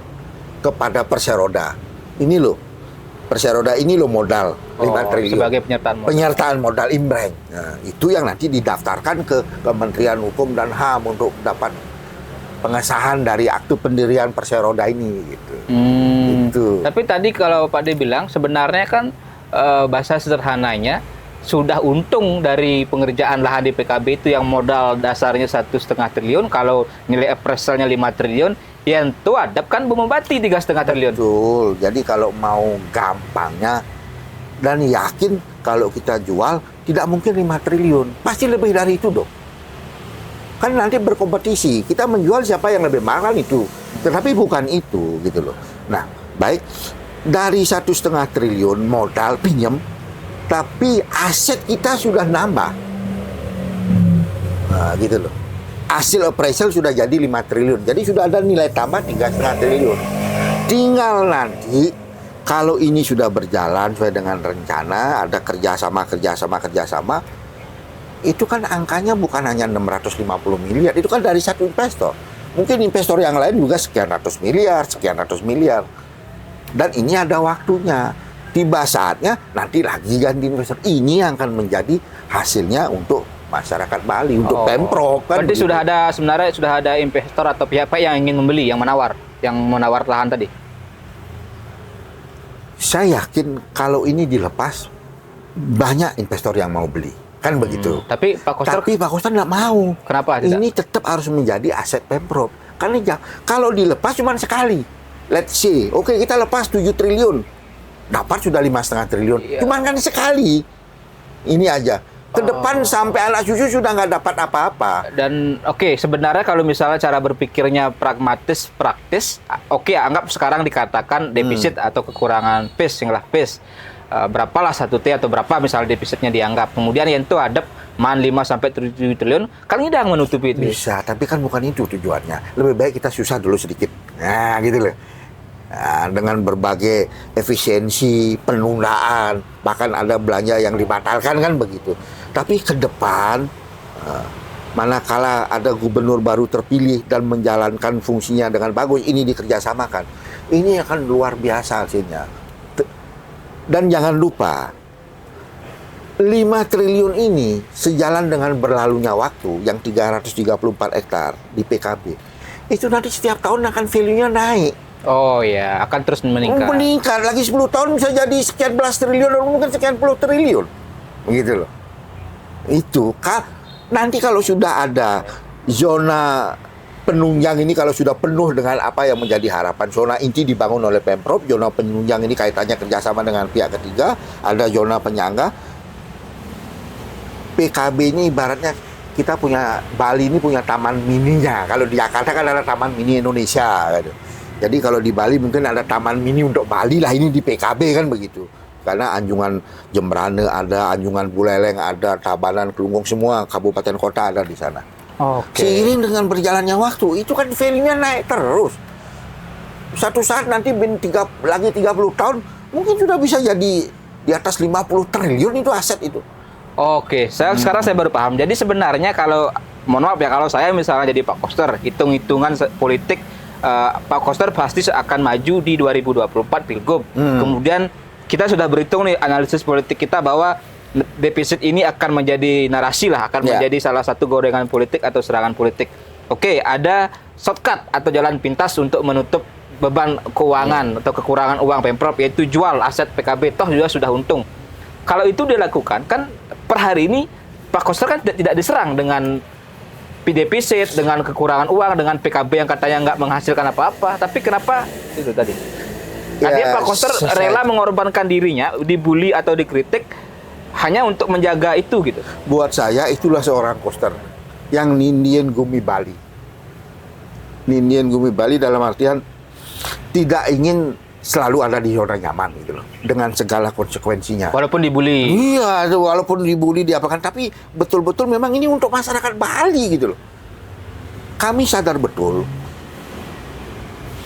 kepada Perseroda. Ini loh, Perseroda ini loh modal 5 triliun. Sebagai penyertaan modal. Penyertaan modal imbreng. Nah, itu yang nanti didaftarkan ke Kementerian Hukum dan HAM untuk dapat pengesahan dari akte pendirian Perseroda ini gitu. Gitu. Tapi tadi kalau Pak D bilang sebenarnya kan bahasa sederhananya sudah untung dari pengerjaan lahan di PKB itu yang modal dasarnya 1,5 triliun, kalau nilai appraisalnya 5 triliun, yang itu adap kan bumubati 3,5 triliun. Betul. Jadi kalau mau gampangnya dan yakin kalau kita jual tidak mungkin 5 triliun. Pasti lebih dari itu dong. Kan nanti berkompetisi. Kita menjual siapa yang lebih mahal itu. Tetapi bukan itu gitu loh. Nah, baik. Dari 1,5 triliun modal pinjam, tapi aset kita sudah nambah. Nah, gitu loh. Hasil appraisal sudah jadi 5 triliun. Jadi sudah ada nilai tambah 3,5 triliun. Tinggal nanti kalau ini sudah berjalan sesuai dengan rencana, ada kerjasama, itu kan angkanya bukan hanya 650 miliar, itu kan dari satu investor. Mungkin investor yang lain juga sekian ratus miliar. Dan ini ada waktunya. Tiba saatnya nanti lagi ganti investor. Ini yang akan menjadi hasilnya untuk masyarakat Bali, untuk Pemprov kan. Berarti sebenarnya sudah ada investor atau pihak yang ingin membeli, yang menawar lahan tadi. Saya yakin kalau ini dilepas banyak investor yang mau beli, kan begitu. Tapi Pak Koster nggak mau. Kenapa tidak? Ini tetap harus menjadi aset Pemprov. Karena kalau dilepas cuma sekali. Let's say, oke, kita lepas 7 triliun, dapat sudah 5,5 triliun. Cuma kan sekali. Ini aja. Ke depan sampai anak cucu sudah nggak dapat apa-apa. Dan sebenarnya kalau misalnya cara berpikirnya pragmatis, praktis, anggap sekarang dikatakan defisit atau kekurangan PIS. Berapalah 1T atau berapa misalnya defisitnya dianggap. Kemudian yang itu ada 5-7 triliun, kan ini udah menutupi itu. Bisa, tapi kan bukan itu tujuannya. Lebih baik kita susah dulu sedikit. Nah, gitu loh. Nah, dengan berbagai efisiensi, penundaan, bahkan ada belanja yang dibatalkan kan begitu. Tapi ke depan, manakala ada gubernur baru terpilih dan menjalankan fungsinya dengan bagus, ini dikerjasamakan. Ini akan luar biasa hasilnya. Dan jangan lupa, 5 triliun ini sejalan dengan berlalunya waktu yang 334 hektar di PKB. Itu nanti setiap tahun akan value-nya naik. Oh ya, akan terus meningkat. Meningkat lagi 10 tahun bisa jadi sekian belas triliun atau mungkin sekian puluh triliun. Begitu loh. Itu nanti kalau sudah ada zona penunjang ini, kalau sudah penuh dengan apa yang menjadi harapan, zona inti dibangun oleh Pemprov, zona penunjang ini kaitannya kerjasama dengan pihak ketiga, ada zona penyangga. PKB ini ibaratnya kita punya, Bali ini punya taman mininya. Kalau di Jakarta kan ada taman mini Indonesia gitu. Jadi kalau di Bali mungkin ada taman mini untuk Bali lah, ini di PKB kan begitu. Karena Anjungan Jembrane ada, Anjungan Buleleng ada, Tabanan, Kelungkung, semua kabupaten kota ada di sana. Seiring dengan berjalannya waktu, itu kan value-nya naik terus. Satu saat nanti lagi 30 tahun, mungkin sudah bisa jadi di atas 50 triliun itu aset itu. Sekarang saya baru paham. Jadi sebenarnya kalau, mohon maaf ya, kalau saya misalnya jadi Pak Koster, hitung-hitungan politik, Pak Koster pasti akan maju di 2024 Pilgub. Kemudian kita sudah berhitung nih analisis politik kita bahwa defisit ini akan menjadi narasi lah, akan menjadi salah satu gorengan politik atau serangan politik. Ada shortcut atau jalan pintas untuk menutup beban keuangan atau kekurangan uang Pemprov, yaitu jual aset PKB, toh juga sudah untung. Kalau itu dilakukan, kan per hari ini Pak Koster kan tidak diserang dengan defisit, dengan kekurangan uang, dengan PKB yang katanya nggak menghasilkan apa-apa. Tapi kenapa itu tadi? Artinya Pak Koster rela mengorbankan dirinya, dibully atau dikritik hanya untuk menjaga itu gitu. Buat saya itulah seorang Koster yang nindien Gumi Bali. Nindien Gumi Bali dalam artian tidak ingin selalu ada di zona nyaman gitu loh, dengan segala konsekuensinya. Walaupun dibully. Iya, walaupun dibully diapakan, tapi betul-betul memang ini untuk masyarakat Bali gitu loh. Kami sadar betul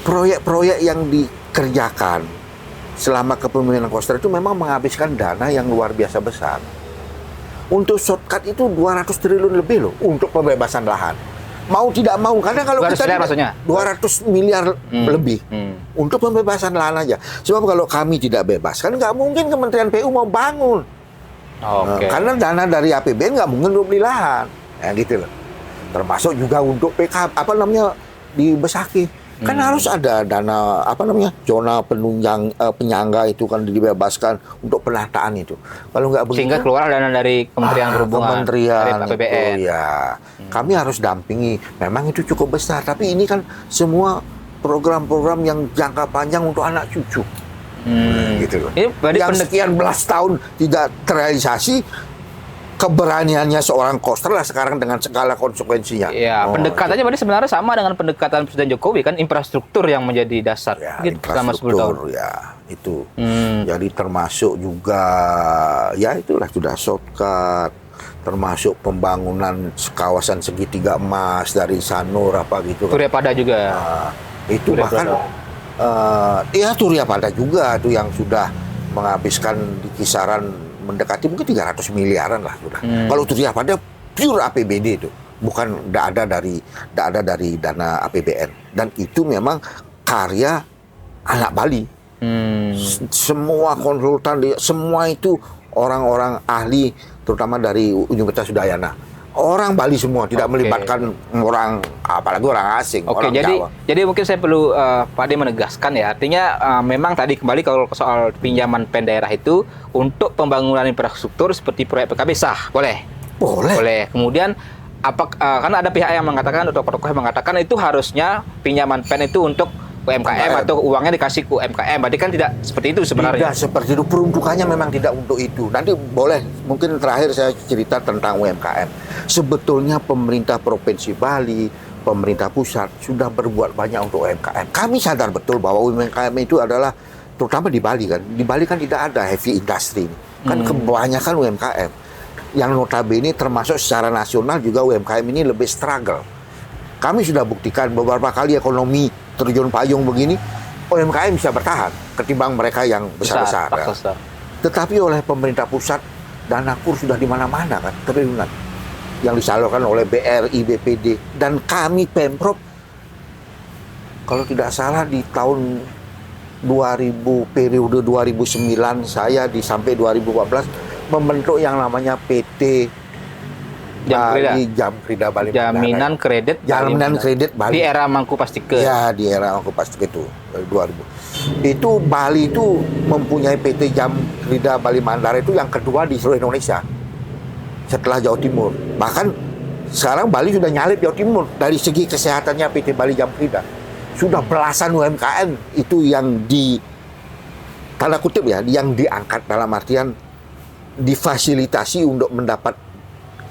proyek-proyek yang dikerjakan selama kepemimpinan Koster itu memang menghabiskan dana yang luar biasa besar. Untuk shortcut itu 200 triliun lebih loh untuk pembebasan lahan. Mau tidak mau, karena kalau 200 kita miliar maksudnya? 200 miliar lebih untuk pembebasan lahan aja. Sebab kalau kami tidak bebas, kan nggak mungkin Kementerian PU mau bangun. Oke. Karena dana dari APBN nggak mungkin untuk beli lahan. Ya gitu loh. Termasuk juga untuk PK, di Besaki. Kan harus ada dana, zona penunjang, penyangga itu kan dibebaskan untuk penataan itu. Kalau nggak begitu, Sehingga keluar dana dari Kementerian Perhubungan, Kementerian dari APBN. itu, ya. Kami harus dampingi. Memang itu cukup besar, tapi ini kan semua program-program yang jangka panjang untuk anak cucu. Gitu loh. Ini berarti Yang sekian belas tahun tidak terrealisasi, keberaniannya seorang Koster lah sekarang dengan segala konsekuensinya. Ya, pendekatannya berarti sebenarnya sama dengan pendekatan Presiden Jokowi kan, infrastruktur yang menjadi dasar Ya, gitu, selama 10 tahun. ya itu. Jadi termasuk juga ya itulah sudah shortcut, termasuk pembangunan kawasan segitiga emas dari Sanur apa gitu. Surya Pada juga. Itu Surya bahkan Surya Pada juga tuh yang sudah menghabiskan di kisaran mendekati mungkin 300 miliaran lah sudah. Kalau Surya Pada pure APBD itu, bukan tidak ada dari dana APBN, dan itu memang karya anak Bali. Semua konsultan, semua itu orang-orang ahli, terutama dari Universitas Udayana. Orang Bali semua, tidak melibatkan orang, apalagi orang asing. Oke, orang Jawa. jadi mungkin saya perlu Pak Ade menegaskan ya, artinya memang tadi kembali kalau soal pinjaman pen daerah itu untuk pembangunan infrastruktur seperti proyek PKB sah, boleh? Boleh. Kemudian karena ada pihak yang mengatakan, tokoh-tokoh yang mengatakan itu harusnya pinjaman pen itu untuk UMKM atau uangnya dikasih ke UMKM, berarti kan tidak seperti itu sebenarnya. Tidak seperti itu, peruntukannya memang tidak untuk itu. Nanti boleh, mungkin terakhir saya cerita tentang UMKM. Sebetulnya pemerintah Provinsi Bali, pemerintah pusat sudah berbuat banyak untuk UMKM. Kami sadar betul bahwa UMKM itu adalah, terutama di Bali kan. Di Bali kan tidak ada heavy industry. Kan kebanyakan UMKM. Yang notabene termasuk secara nasional juga UMKM ini lebih struggle. Kami sudah buktikan beberapa kali ekonomi terjun payung begini, UMKM bisa bertahan ketimbang mereka yang besar-besar. Ya. Tetapi oleh pemerintah pusat, dana kur sudah di mana-mana kan, triliunan yang disalurkan oleh BRI, BPD, dan kami Pemprov, kalau tidak salah di tahun 2000, periode 2009 saya sampai 2014 membentuk yang namanya PT Jamkrida Bali Jaminan Kredit Bali di era Mangku Pastike. Ya, di era Mangku Pastike itu 2000. Itu Bali itu mempunyai PT Jamkrida Bali Mandara itu yang kedua di seluruh Indonesia setelah Jawa Timur. Bahkan sekarang Bali sudah nyalip Jawa Timur dari segi kesehatannya. PT Bali Jamkrida sudah belasan UMKM itu yang di tanda kutip ya, yang diangkat dalam artian difasilitasi untuk mendapat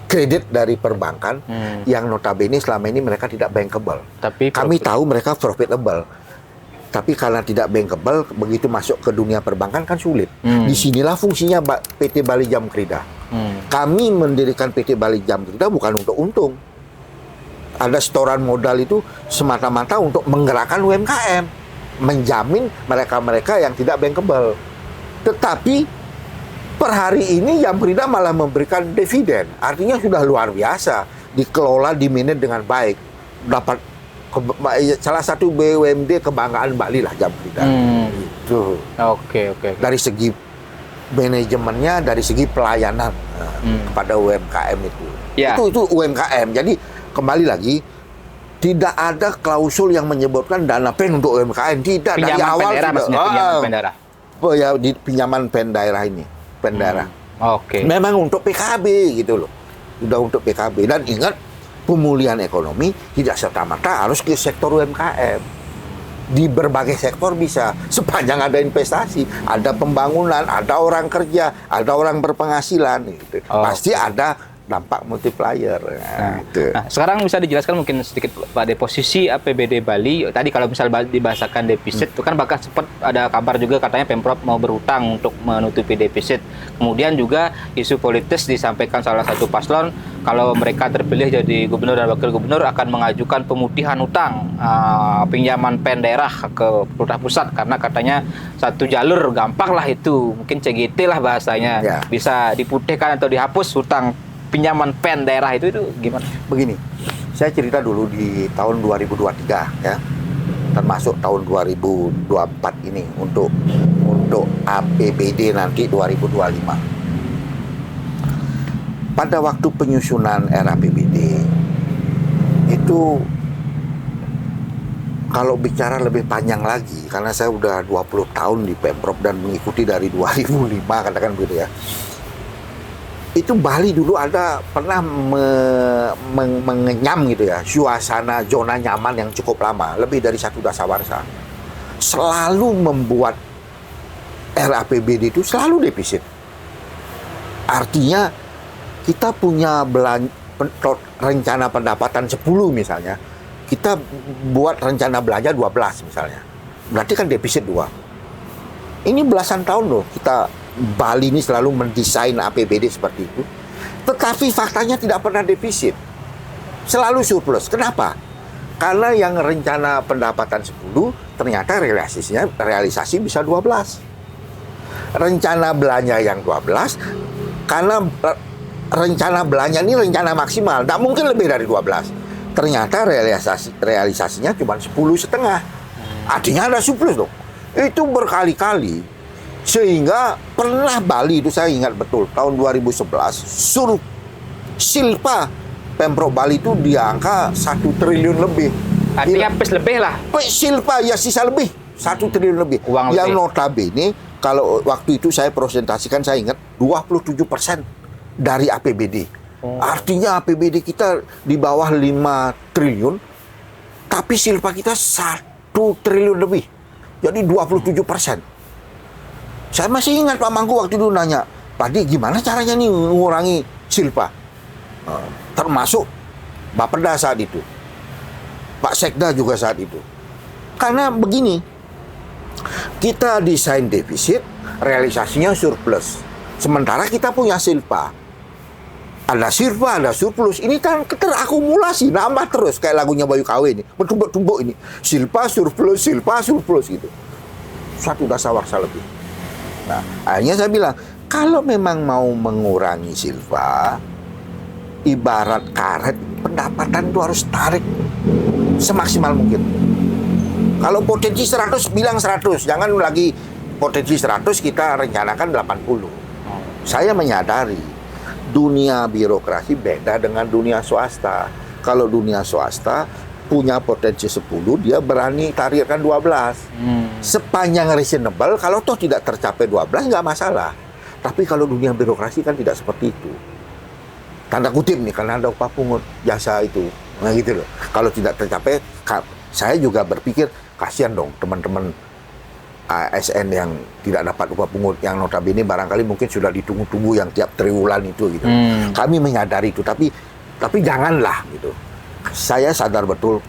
kredit dari perbankan yang notabene selama ini mereka tidak bankable. Tapi kami tahu mereka profitable. Tapi karena tidak bankable, begitu masuk ke dunia perbankan kan sulit. Disinilah fungsinya PT Bali Jamkrida. Kami mendirikan PT Bali Jamkrida bukan untuk untung. Ada setoran modal itu semata-mata untuk menggerakkan UMKM, menjamin mereka-mereka yang tidak bankable. Tetapi per hari ini Jamkrida malah memberikan dividen. Artinya sudah luar biasa, dikelola, dimanage dengan baik. Dapat salah satu BUMD kebanggaan Bali lah Jamkrida. Itu. Oke. Dari segi manajemennya, dari segi pelayanan kepada UMKM itu. Ya. Itu UMKM. Jadi kembali lagi, tidak ada klausul yang menyebutkan dana pen untuk UMKM. Tidak, pinjaman dari awal pen daerah, pinjaman pen daerah. Ya, di pinjaman pen daerah ini. Daerah. Oke. Memang untuk PKB gitu loh. sudah untuk PKB. Dan ingat, pemulihan ekonomi tidak serta-merta harus ke sektor UMKM. Di berbagai sektor bisa, sepanjang ada investasi, ada pembangunan, ada orang kerja, ada orang berpenghasilan, gitu. Pasti ada dampak multiplier. Gitu. Nah, sekarang bisa dijelaskan mungkin sedikit pada posisi APBD Bali. Tadi kalau misal dibahasakan defisit, itu kan bahkan sempat ada kabar juga katanya Pemprov mau berutang untuk menutupi defisit. Kemudian juga isu politis disampaikan salah satu paslon, kalau mereka terpilih jadi gubernur dan wakil gubernur akan mengajukan pemutihan utang, pinjaman pen daerah ke pemerintah pusat, karena katanya satu jalur gampang lah itu, mungkin CGT lah bahasanya, Ya. bisa diputihkan atau dihapus hutang pinjaman pen daerah itu gimana? Begini, saya cerita dulu di tahun 2023 ya, termasuk tahun 2024 ini untuk APBD nanti 2025. Pada waktu penyusunan RAPBD itu, kalau bicara lebih panjang lagi, karena saya udah 20 tahun di Pemprov dan mengikuti dari 2005, katakan begitu ya. Itu Bali dulu ada pernah mengenyam gitu ya, suasana zona nyaman yang cukup lama, lebih dari 1 dasawarsa. Selalu membuat RAPBD itu selalu defisit. Artinya kita punya rencana pendapatan 10 misalnya, kita buat rencana belanja 12 misalnya. Berarti kan defisit 2. Ini belasan tahun loh kita Bali ini selalu mendesain APBD seperti itu. Tetapi faktanya tidak pernah defisit. Selalu surplus. Kenapa? Karena yang rencana pendapatan 10 ternyata realisasi bisa 12. Rencana belanja yang 12, karena rencana belanja ini rencana maksimal, tidak mungkin lebih dari 12. Ternyata realisasinya cuma 10,5. Artinya ada surplus dong. Itu berkali-kali. Sehingga pernah Bali itu saya ingat betul, tahun 2011, Silpa Pemprov Bali itu di angka 1 triliun lebih. Artinya plus lebih lah. Silpa ya sisa lebih, 1 triliun lebih. Uang yang lebih. notabene, kalau waktu itu saya presentasikan, saya ingat 27% dari APBD. Artinya APBD kita di bawah 5 triliun, tapi Silpa kita 1 triliun lebih. Jadi 27%. Saya masih ingat Pak Mangku waktu itu nanya, Pak Di, gimana caranya nih mengurangi Silpa? Termasuk Bapeda saat itu, Pak Sekda juga saat itu. Karena begini, kita desain defisit, realisasinya surplus. Sementara kita punya Silpa. Ada Silpa, ada surplus. Ini kan terakumulasi, nambah terus. Kayak lagunya Bayu KW ini, bertumbuk-tumbuk ini. Silpa, surplus gitu. 1 dasawarsa lebih. Nah, akhirnya saya bilang, kalau memang mau mengurangi Silpa, ibarat karet, pendapatan itu harus tarik semaksimal mungkin. Kalau potensi 100, bilang 100. Jangan lagi potensi 100, kita rencanakan 80. Saya menyadari, dunia birokrasi beda dengan dunia swasta. Kalau dunia swasta, punya potensi 10, dia berani targetkan 12. Sepanjang reasonable, kalau toh tidak tercapai 12, nggak masalah. Tapi kalau dunia birokrasi kan tidak seperti itu. Tanda kutip nih, karena ada upah pungut jasa itu. Nah gitu loh. Kalau tidak tercapai, saya juga berpikir, kasihan dong teman-teman ASN yang tidak dapat upah pungut, yang notabene barangkali mungkin sudah ditunggu-tunggu yang tiap triwulan itu gitu. Kami menyadari itu, tapi janganlah gitu. Saya sadar betul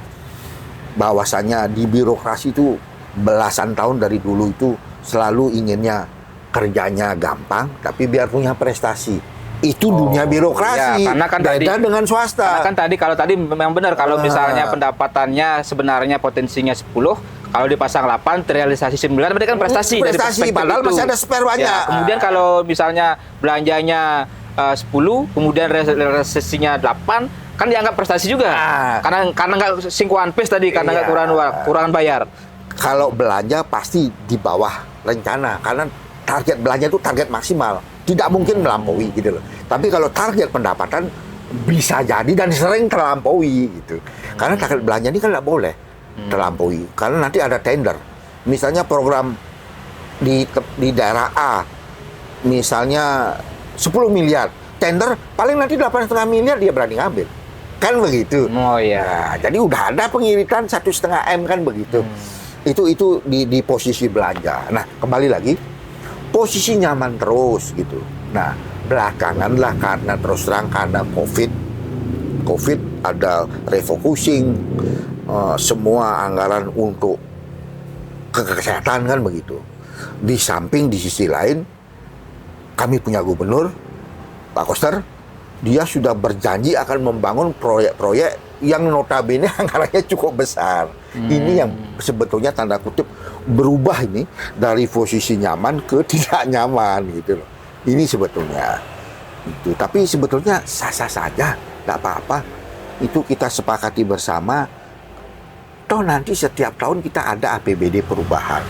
bahwasanya di birokrasi itu belasan tahun dari dulu itu selalu inginnya kerjanya gampang, tapi biar punya prestasi. Itu dunia birokrasi. Ya, karena kan beda dengan swasta. Karena kan kalau tadi memang benar, kalau misalnya pendapatannya sebenarnya potensinya 10, kalau dipasang 8, terrealisasi 9, berarti kan prestasi. Prestasi, padahal masih ada spare banyak. Ya, kemudian kalau misalnya belanjanya 10, kemudian realisasinya 8, kan dianggap prestasi juga. Karena nggak singkuan pes tadi, karena nggak kurangan bayar. Kalau belanja pasti di bawah rencana, karena target belanja itu target maksimal, tidak mungkin melampaui gitu loh. Tapi kalau target pendapatan bisa jadi dan sering terlampaui gitu. Karena target belanja ini kan nggak boleh terlampaui, karena nanti ada tender. Misalnya program di daerah A, misalnya 10 miliar, tender paling nanti 8,5 miliar dia berani ngambil. Kan begitu. Oh iya. Nah, jadi udah ada pengiritan 1,5 M kan begitu. Itu di posisi belanja. Nah, kembali lagi posisi nyaman terus gitu. Nah, belakangan lah karena terus terang karena COVID ada refocusing semua anggaran untuk kesehatan kan begitu. Di samping di sisi lain kami punya gubernur Pak Koster, dia sudah berjanji akan membangun proyek-proyek yang notabene anggarannya cukup besar. Ini yang sebetulnya tanda kutip berubah ini dari posisi nyaman ke tidak nyaman gitu loh. Ini sebetulnya itu. Tapi sebetulnya sah-sah saja, tidak apa-apa. Itu kita sepakati bersama. Toh nanti setiap tahun kita ada APBD perubahan.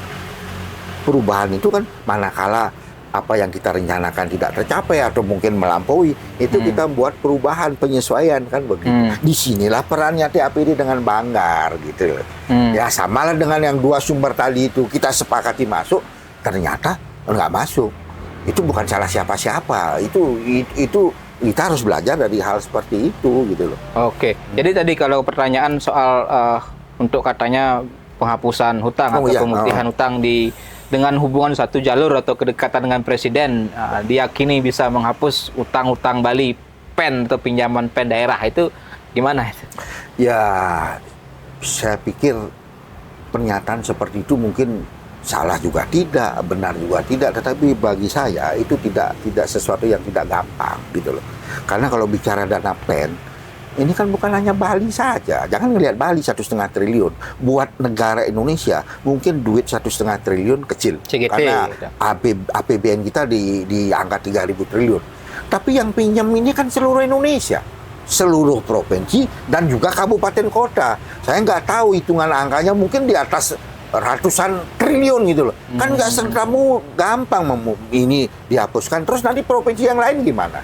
Perubahan itu kan manakala apa yang kita rencanakan tidak tercapai atau mungkin melampaui, itu kita buat perubahan penyesuaian kan begitu. Disinilah perannya TAPD dengan Banggar gitu. Ya samalah dengan yang dua sumber tadi itu kita sepakati masuk, ternyata nggak masuk. Itu bukan salah siapa-siapa. Itu kita harus belajar dari hal seperti itu gitu loh. Oke. Jadi tadi kalau pertanyaan soal untuk katanya penghapusan hutang atau pemutihan hutang dengan hubungan satu jalur atau kedekatan dengan presiden, diyakini bisa menghapus utang-utang Bali PEN atau pinjaman PEN daerah, itu gimana itu? Ya, saya pikir pernyataan seperti itu mungkin salah juga tidak, benar juga tidak, tetapi bagi saya itu tidak sesuatu yang tidak gampang gitu loh. Karena kalau bicara dana PEN, ini kan bukan hanya Bali saja. Jangan ngelihat Bali 1,5 triliun. Buat negara Indonesia, mungkin duit 1,5 triliun kecil. CGT, karena APBN kita di angka 3.000 triliun. Tapi yang pinjam ini kan seluruh Indonesia. Seluruh provinsi dan juga kabupaten kota. Saya nggak tahu hitungan angkanya, mungkin di atas ratusan triliun gitu loh. Kan nggak serta-merta gampang ini dihapuskan. Terus nanti provinsi yang lain gimana?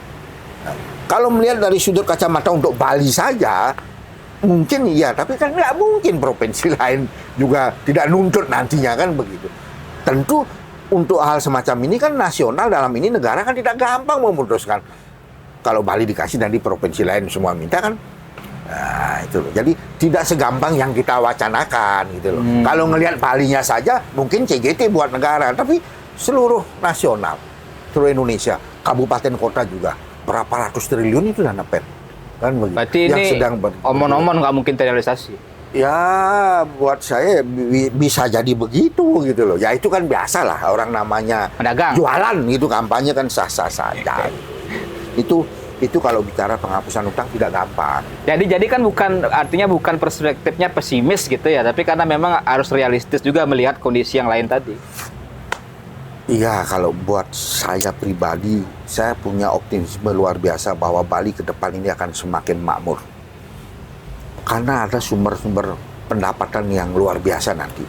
Kalau melihat dari sudut kacamata untuk Bali saja, mungkin iya, tapi kan nggak mungkin provinsi lain juga tidak nuntut nantinya kan begitu. Tentu untuk hal semacam ini kan nasional, dalam ini negara kan tidak gampang memutuskan. Kalau Bali dikasih nanti provinsi lain semua minta kan. Nah, itu loh. Jadi tidak segampang yang kita wacanakan gitu loh. Kalau ngelihat Balinya saja mungkin CGT buat negara, tapi seluruh nasional, seluruh Indonesia, kabupaten kota juga. Berapa ratus triliun itu dana PEN kan begitu. Berarti yang ini sedang omon-omon nggak mungkin terrealisasi. Ya buat saya bisa jadi begitu gitu loh. Ya itu kan biasa lah, orang namanya pedagang jualan gitu, kampanye kan sah-sah saja. Itu kalau bicara penghapusan utang tidak gampang. Jadi kan artinya bukan perspektifnya pesimis gitu ya, tapi karena memang harus realistis juga melihat kondisi yang lain tadi. Iya, kalau buat saya pribadi, saya punya optimisme luar biasa bahwa Bali ke depan ini akan semakin makmur. Karena ada sumber-sumber pendapatan yang luar biasa nanti.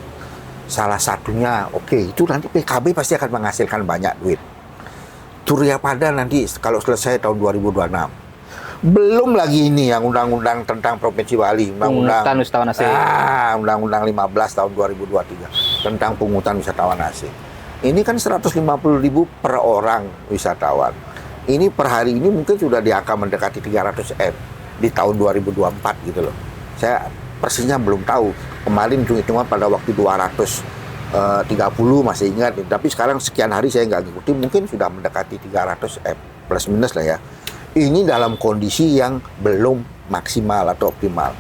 Salah satunya, itu nanti PKB pasti akan menghasilkan banyak duit. Surya Pada nanti kalau selesai tahun 2026. Belum lagi ini yang undang-undang tentang Provinsi Bali, undang-undang wisatawan asing. Undang-undang 15 tahun 2023 tentang pungutan wisatawan asing. Ini kan 150.000 per orang wisatawan. Ini per hari ini mungkin sudah di angka mendekati 300 M di tahun 2024 gitu loh. Saya persisnya belum tahu. Kemarin hitung-hitungan pada waktu 230 masih ingat. Tapi sekarang sekian hari saya nggak ngikuti. Mungkin sudah mendekati 300 M plus minus lah ya. Ini dalam kondisi yang belum maksimal atau optimal.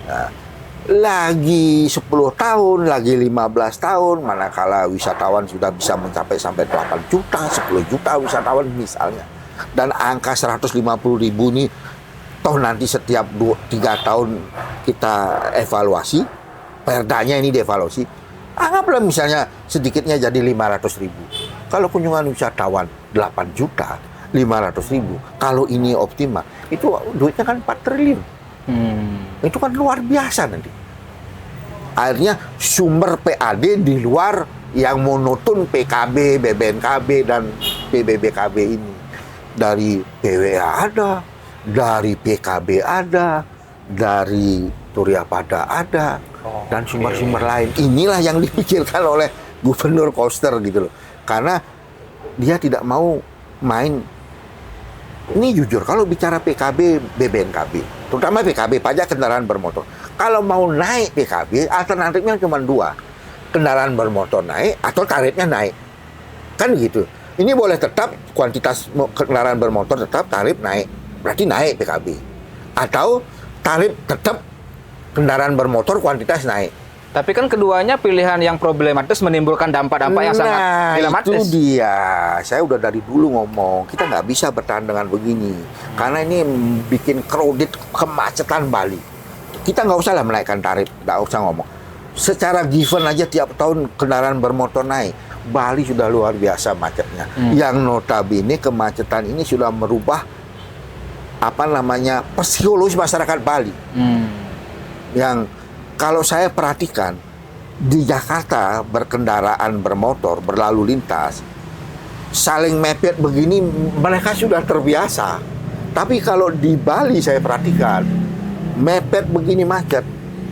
Nah, lagi 10 tahun, lagi 15 tahun, manakala wisatawan sudah bisa mencapai sampai 8 juta, 10 juta wisatawan misalnya. Dan angka 150.000 ini, toh nanti setiap 3 tahun kita evaluasi, perdanya ini dievaluasi, anggaplah misalnya sedikitnya jadi 500.000. Kalau kunjungan wisatawan 8 juta, 500.000, kalau ini optimal, itu duitnya kan 4 triliun. Itu kan luar biasa nanti. Akhirnya sumber PAD di luar yang monoton PKB, BBNKB, dan PBBKB ini. Dari PWA ada, dari PKB ada, dari Surya Pada ada, dan sumber-sumber lain. Inilah yang dipikirkan oleh Gubernur Koster gitu loh. Karena dia tidak mau main Ini jujur, kalau bicara PKB, BBNKB, terutama PKB, pajak kendaraan bermotor. Kalau mau naik PKB, alternatifnya cuma dua. Kendaraan bermotor naik atau tarifnya naik. Kan gitu. Ini boleh tetap, kuantitas kendaraan bermotor tetap, tarif naik. Berarti naik PKB. Atau tarif tetap, kendaraan bermotor kuantitas naik. Tapi kan keduanya pilihan yang problematis, menimbulkan dampak-dampak yang sangat dilematis. Itu dia. Saya udah dari dulu ngomong, kita nggak bisa bertahan dengan begini. Karena ini bikin crowded, kemacetan Bali. Kita nggak usah lah menaikkan tarif, nggak usah ngomong. Secara given aja tiap tahun kendaraan bermotor naik. Bali sudah luar biasa macetnya. Yang notabene kemacetan ini sudah merubah psikologis masyarakat Bali. Yang kalau saya perhatikan, di Jakarta berkendaraan bermotor, berlalu lintas, saling mepet begini, mereka sudah terbiasa. Tapi kalau di Bali saya perhatikan, mepet begini macet,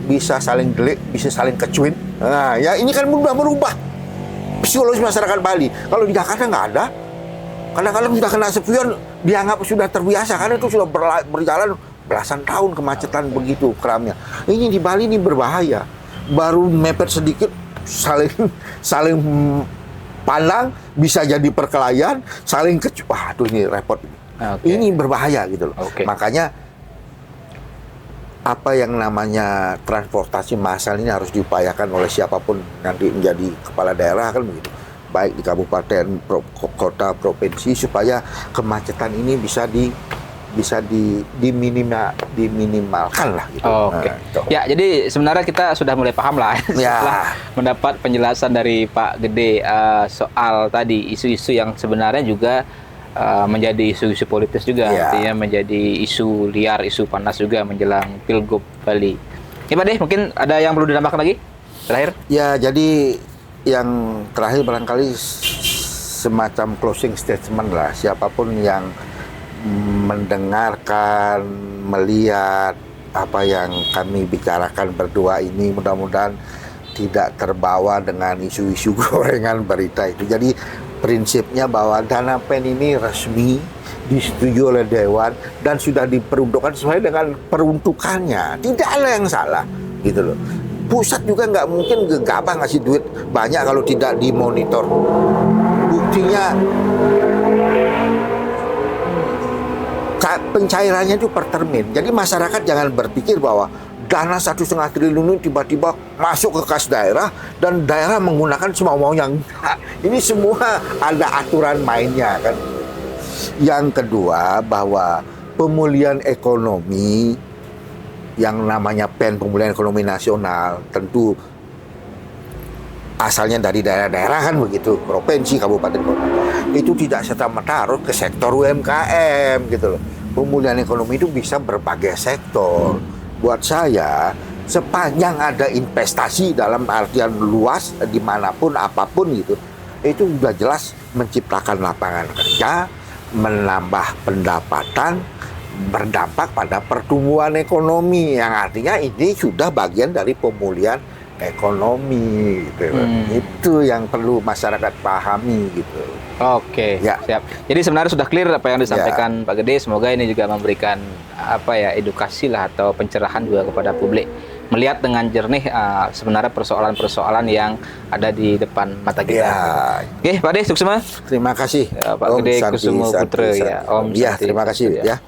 bisa saling delik, bisa saling kecuin. Nah, ya ini kan sudah merubah psikologis masyarakat Bali. Kalau di Jakarta nggak ada. Kadang-kadang sudah kena spion, dianggap sudah terbiasa, karena itu sudah berjalan belasan tahun kemacetan begitu keramnya. Ini di Bali ini berbahaya. Baru mepet sedikit saling pandang, bisa jadi perkelahian, saling wah tuh ini repot. Okay. Ini berbahaya gitu loh. Okay. Makanya apa yang namanya transportasi massal ini harus diupayakan oleh siapapun nanti menjadi kepala daerah kan begitu. Baik di kabupaten, kota, provinsi, supaya kemacetan ini bisa diminimalkan lah gitu. Oke. Ya, jadi sebenarnya kita sudah mulai paham lah setelah mendapat penjelasan dari Pak Gede soal tadi isu-isu yang sebenarnya juga menjadi isu-isu politis juga, artinya menjadi isu liar, isu panas juga menjelang Pilgub Bali. Ya Pak De, mungkin ada yang perlu ditambahkan lagi terakhir? Ya, jadi yang terakhir barangkali semacam closing statement lah, siapapun yang mendengarkan, melihat apa yang kami bicarakan berdua ini, mudah-mudahan tidak terbawa dengan isu-isu gorengan berita itu. Jadi prinsipnya bahwa dana PEN ini resmi disetujui oleh Dewan dan sudah diperuntukkan sesuai dengan peruntukannya. Tidak ada yang salah, gitu loh. Pusat juga nggak mungkin gegabah ngasih duit banyak kalau tidak dimonitor. Buktinya pencairannya itu per termin. Jadi masyarakat jangan berpikir bahwa dana 1,5 triliun ini tiba-tiba masuk ke kas daerah dan daerah menggunakan semau-maunya. Ini semua ada aturan mainnya kan. Yang kedua, bahwa pemulihan ekonomi yang namanya PEN, pemulihan ekonomi nasional, tentu asalnya dari daerah-daerah kan begitu, provinsi, kabupaten, kota. Itu tidak serta-merta harus ke sektor UMKM gitu loh. Pemulihan ekonomi itu bisa berbagai sektor. Buat saya, sepanjang ada investasi dalam artian luas, dimanapun, apapun gitu, itu sudah jelas menciptakan lapangan kerja, menambah pendapatan, berdampak pada pertumbuhan ekonomi, yang artinya ini sudah bagian dari pemulihan ekonomi gitu. Itu yang perlu masyarakat pahami gitu. Oke, siap. Jadi sebenarnya sudah clear apa yang disampaikan Pak Gede. Semoga ini juga memberikan edukasi lah atau pencerahan juga kepada publik, melihat dengan jernih sebenarnya persoalan-persoalan yang ada di depan mata kita. Oke, Pak Gede, sukses. Terima kasih. Pak Gede Kusumo Putra. Om Santi. Terima kasih ya.